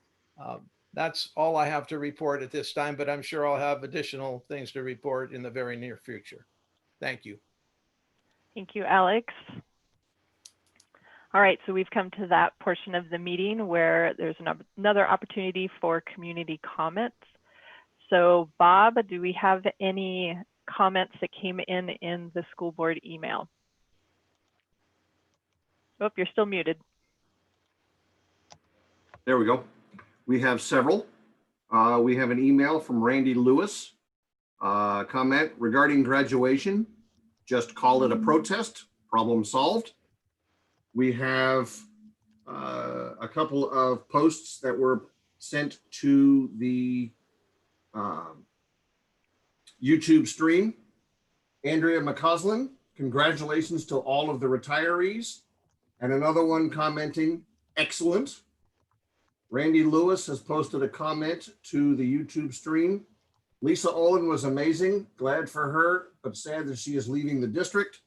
that's all I have to report at this time, but I'm sure I'll have additional things to report in the very near future. Thank you. Thank you, Alex. All right, so we've come to that portion of the meeting where there's another opportunity for community comments. So Bob, do we have any comments that came in the school board email? Oh, you're still muted. There we go. We have several. We have an email from Randy Lewis. Comment regarding graduation. Just call it a protest. Problem solved. We have a couple of posts that were sent to the YouTube stream. Andrea McCausland, congratulations to all of the retirees. And another one commenting, excellent. Randy Lewis has posted a comment to the YouTube stream. Lisa Olin was amazing, glad for her, but sad that she is leaving the district.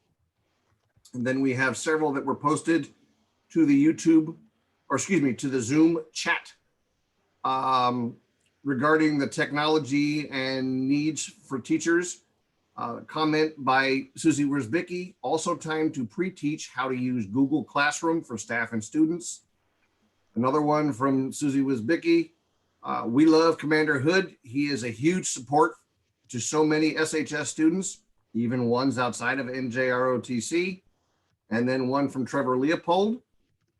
And then we have several that were posted to the YouTube, or excuse me, to the Zoom chat regarding the technology and needs for teachers. Comment by Susie Wierzbicki, also time to pre-teach how to use Google Classroom for staff and students. Another one from Susie Wierzbicki. We love Commander Hood. He is a huge support to so many SHS students, even ones outside of NJROTC. And then one from Trevor Leopold.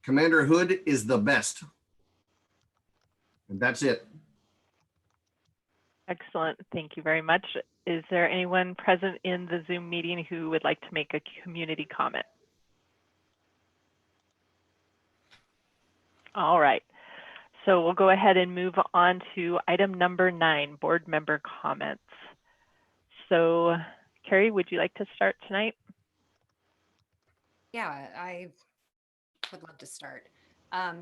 Commander Hood is the best. And that's it. Excellent. Thank you very much. Is there anyone present in the Zoom meeting who would like to make a community comment? All right. So we'll go ahead and move on to item number 9, board member comments. So Carrie, would you like to start tonight? Yeah, I would love to start.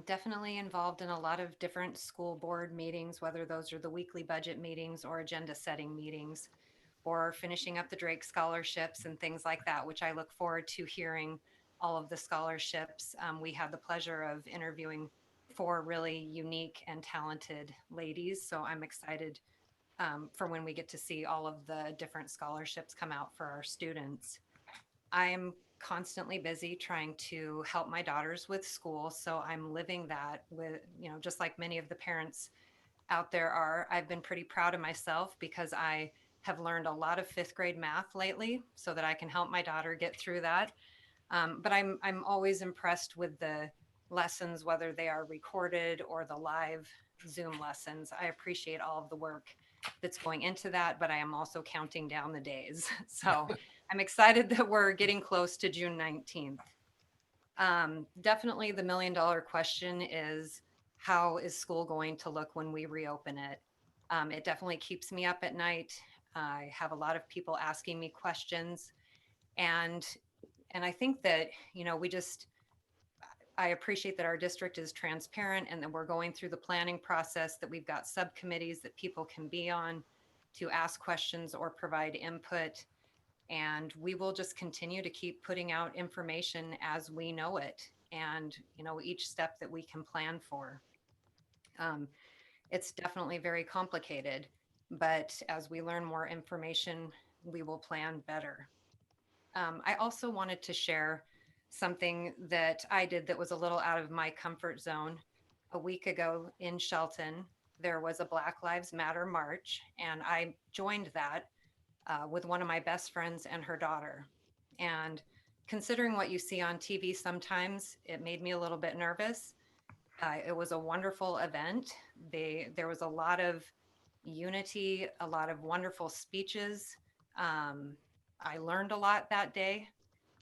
Definitely involved in a lot of different school board meetings, whether those are the weekly budget meetings or agenda setting meetings, or finishing up the Drake scholarships and things like that, which I look forward to hearing all of the scholarships. We had the pleasure of interviewing 4 really unique and talented ladies. So I'm excited for when we get to see all of the different scholarships come out for our students. I'm constantly busy trying to help my daughters with school. So I'm living that with, just like many of the parents out there are. I've been pretty proud of myself because I have learned a lot of 5th grade math lately so that I can help my daughter get through that. But I'm always impressed with the lessons, whether they are recorded or the live Zoom lessons. I appreciate all of the work that's going into that, but I am also counting down the days. So I'm excited that we're getting close to June 19th. Definitely the $1 million question is, how is school going to look when we reopen it? It definitely keeps me up at night. I have a lot of people asking me questions, and I think that, I appreciate that our district is transparent and that we're going through the planning process, that we've got subcommittees that people can be on to ask questions or provide input. And we will just continue to keep putting out information as we know it, and, each step that we can plan for. It's definitely very complicated, but as we learn more information, we will plan better. I also wanted to share something that I did that was a little out of my comfort zone. A week ago in Shelton, there was a Black Lives Matter march, and I joined that with one of my best friends and her daughter. And considering what you see on TV sometimes, it made me a little bit nervous. It was a wonderful event. There was a lot of unity, a lot of wonderful speeches. I learned a lot that day.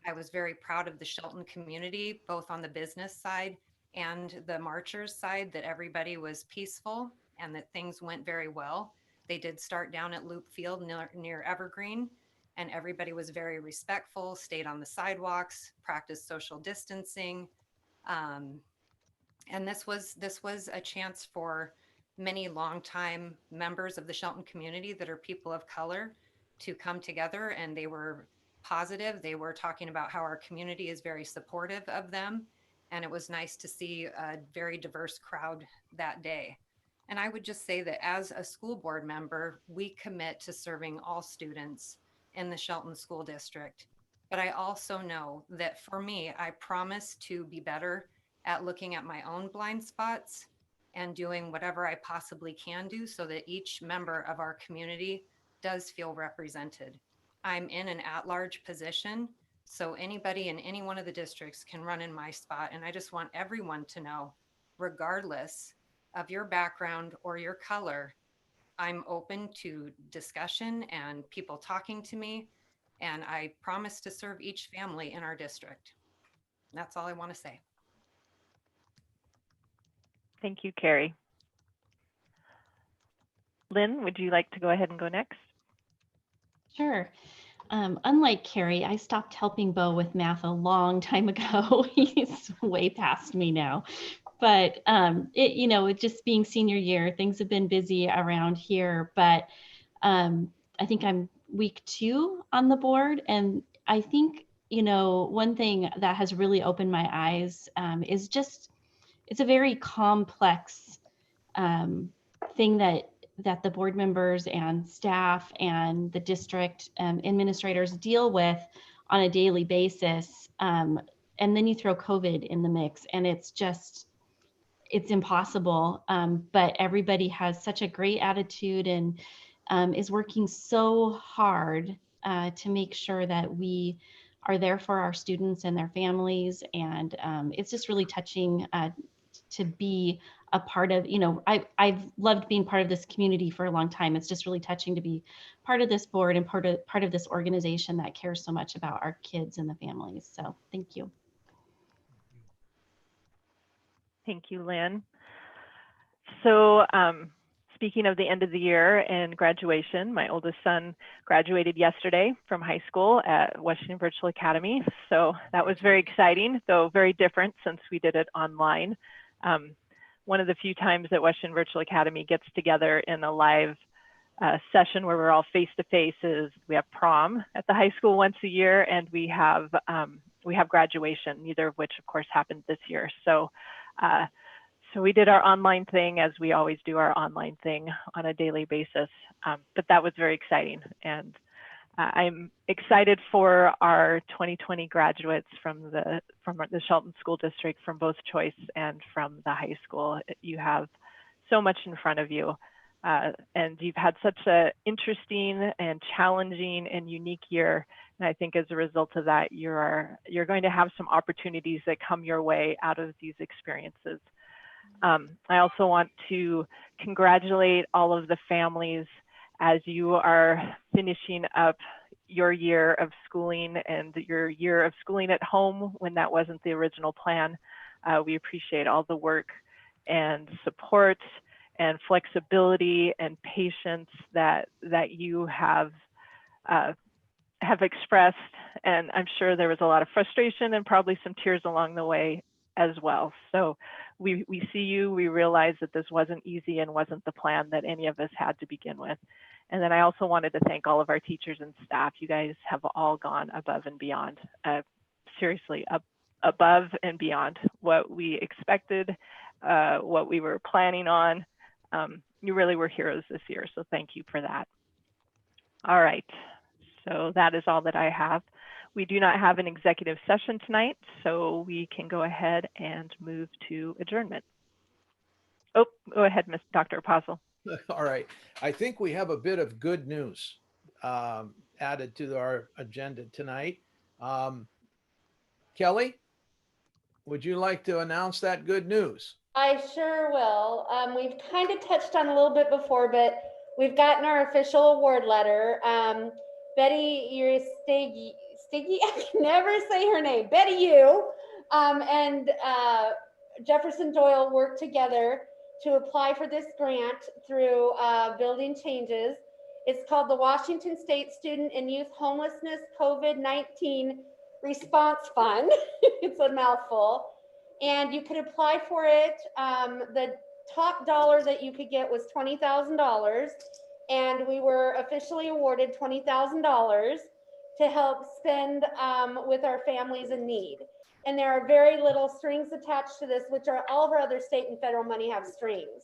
I was very proud of the Shelton community, both on the business side and the marchers side, that everybody was peaceful and that things went very well. They did start down at Loop Field near Evergreen, and everybody was very respectful, stayed on the sidewalks, practiced social distancing. And this was a chance for many longtime members of the Shelton community that are people of color to come together, and they were positive. They were talking about how our community is very supportive of them. And it was nice to see a very diverse crowd that day. And I would just say that as a school board member, we commit to serving all students in the Shelton School District. But I also know that for me, I promise to be better at looking at my own blind spots and doing whatever I possibly can do so that each member of our community does feel represented. I'm in an at-large position, so anybody in any one of the districts can run in my spot. And I just want everyone to know, regardless of your background or your color, I'm open to discussion and people talking to me. And I promise to serve each family in our district. That's all I want to say. Thank you, Carrie. Lynn, would you like to go ahead and go next? Sure. Unlike Carrie, I stopped helping Bo with math a long time ago. He's way past me now. But it just being senior year, things have been busy around here. But I think I'm week 2 on the board. And I think, one thing that has really opened my eyes is just, it's a very complex thing that the board members and staff and the district administrators deal with on a daily basis. And then you throw COVID in the mix, and it's impossible. But everybody has such a great attitude and is working so hard to make sure that we are there for our students and their families. And it's just really touching to be a part of, I've loved being part of this community for a long time. It's just really touching to be part of this board and part of this organization that cares so much about our kids and the families. So thank you. Thank you, Lynn. So speaking of the end of the year and graduation, my oldest son graduated yesterday from high school at Washington Virtual Academy. So that was very exciting, though very different since we did it online. One of the few times that Washington Virtual Academy gets together in a live session where we're all face-to-face is we have prom at the high school once a year, and we have we have graduation, neither of which of course happened this year. So so we did our online thing, as we always do our online thing on a daily basis, but that was very exciting. And I'm excited for our 2020 graduates from the Shelton School District, from both Choice and from the high school. You have so much in front of you, and you've had such an interesting and challenging and unique year. And I think as a result of that, you're going to have some opportunities that come your way out of these experiences. I also want to congratulate all of the families as you are finishing up your year of schooling and your year of schooling at home when that wasn't the original plan. We appreciate all the work and support and flexibility and patience that you have expressed. And I'm sure there was a lot of frustration and probably some tears along the way as well. So we see you, we realize that this wasn't easy and wasn't the plan that any of us had to begin with. And then I also wanted to thank all of our teachers and staff. You guys have all gone above and beyond, seriously, above and beyond what we expected, what we were planning on. You really were heroes this year, so thank you for that. All right, so that is all that I have. We do not have an executive session tonight, so we can go ahead and move to adjournment. Oh, go ahead, Dr. Apostle. All right. I think we have a bit of good news added to our agenda tonight. Kelly, would you like to announce that good news? I sure will. We've kind of touched on a little bit before, but we've gotten our official award letter. Betty Uristegi, I can never say her name, Betty Yu, and Jefferson Doyle worked together to apply for this grant through Building Changes. It's called the Washington State Student and Youth Homelessness COVID-19 Response Fund. It's a mouthful. And you could apply for it. The top dollar that you could get was $20,000. And we were officially awarded $20,000 to help spend with our families in need. And there are very little strings attached to this, which are all of our other state and federal money have strings.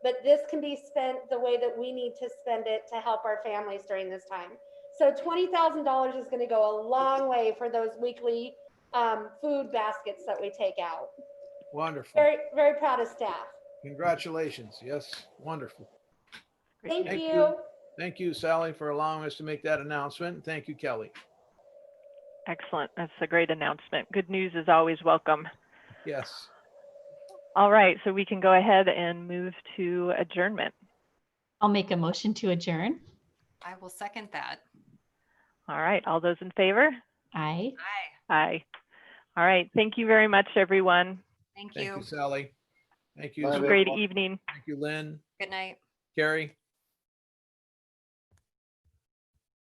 But this can be spent the way that we need to spend it to help our families during this time. So $20,000 is going to go a long way for those weekly food baskets that we take out. Wonderful. Very, very proud of staff. Congratulations. Yes, wonderful. Thank you. Thank you, Sally, for allowing us to make that announcement. Thank you, Kelly. Excellent. That's a great announcement. Good news is always welcome. Yes. All right, so we can go ahead and move to adjournment. I'll make a motion to adjourn. I will second that. All right, all those in favor? Aye. Aye. Aye. All right, thank you very much, everyone. Thank you. Thank you, Sally. Thank you. Bye, Have a great everyone. evening. Thank you, Lynn, Good night. Carrie.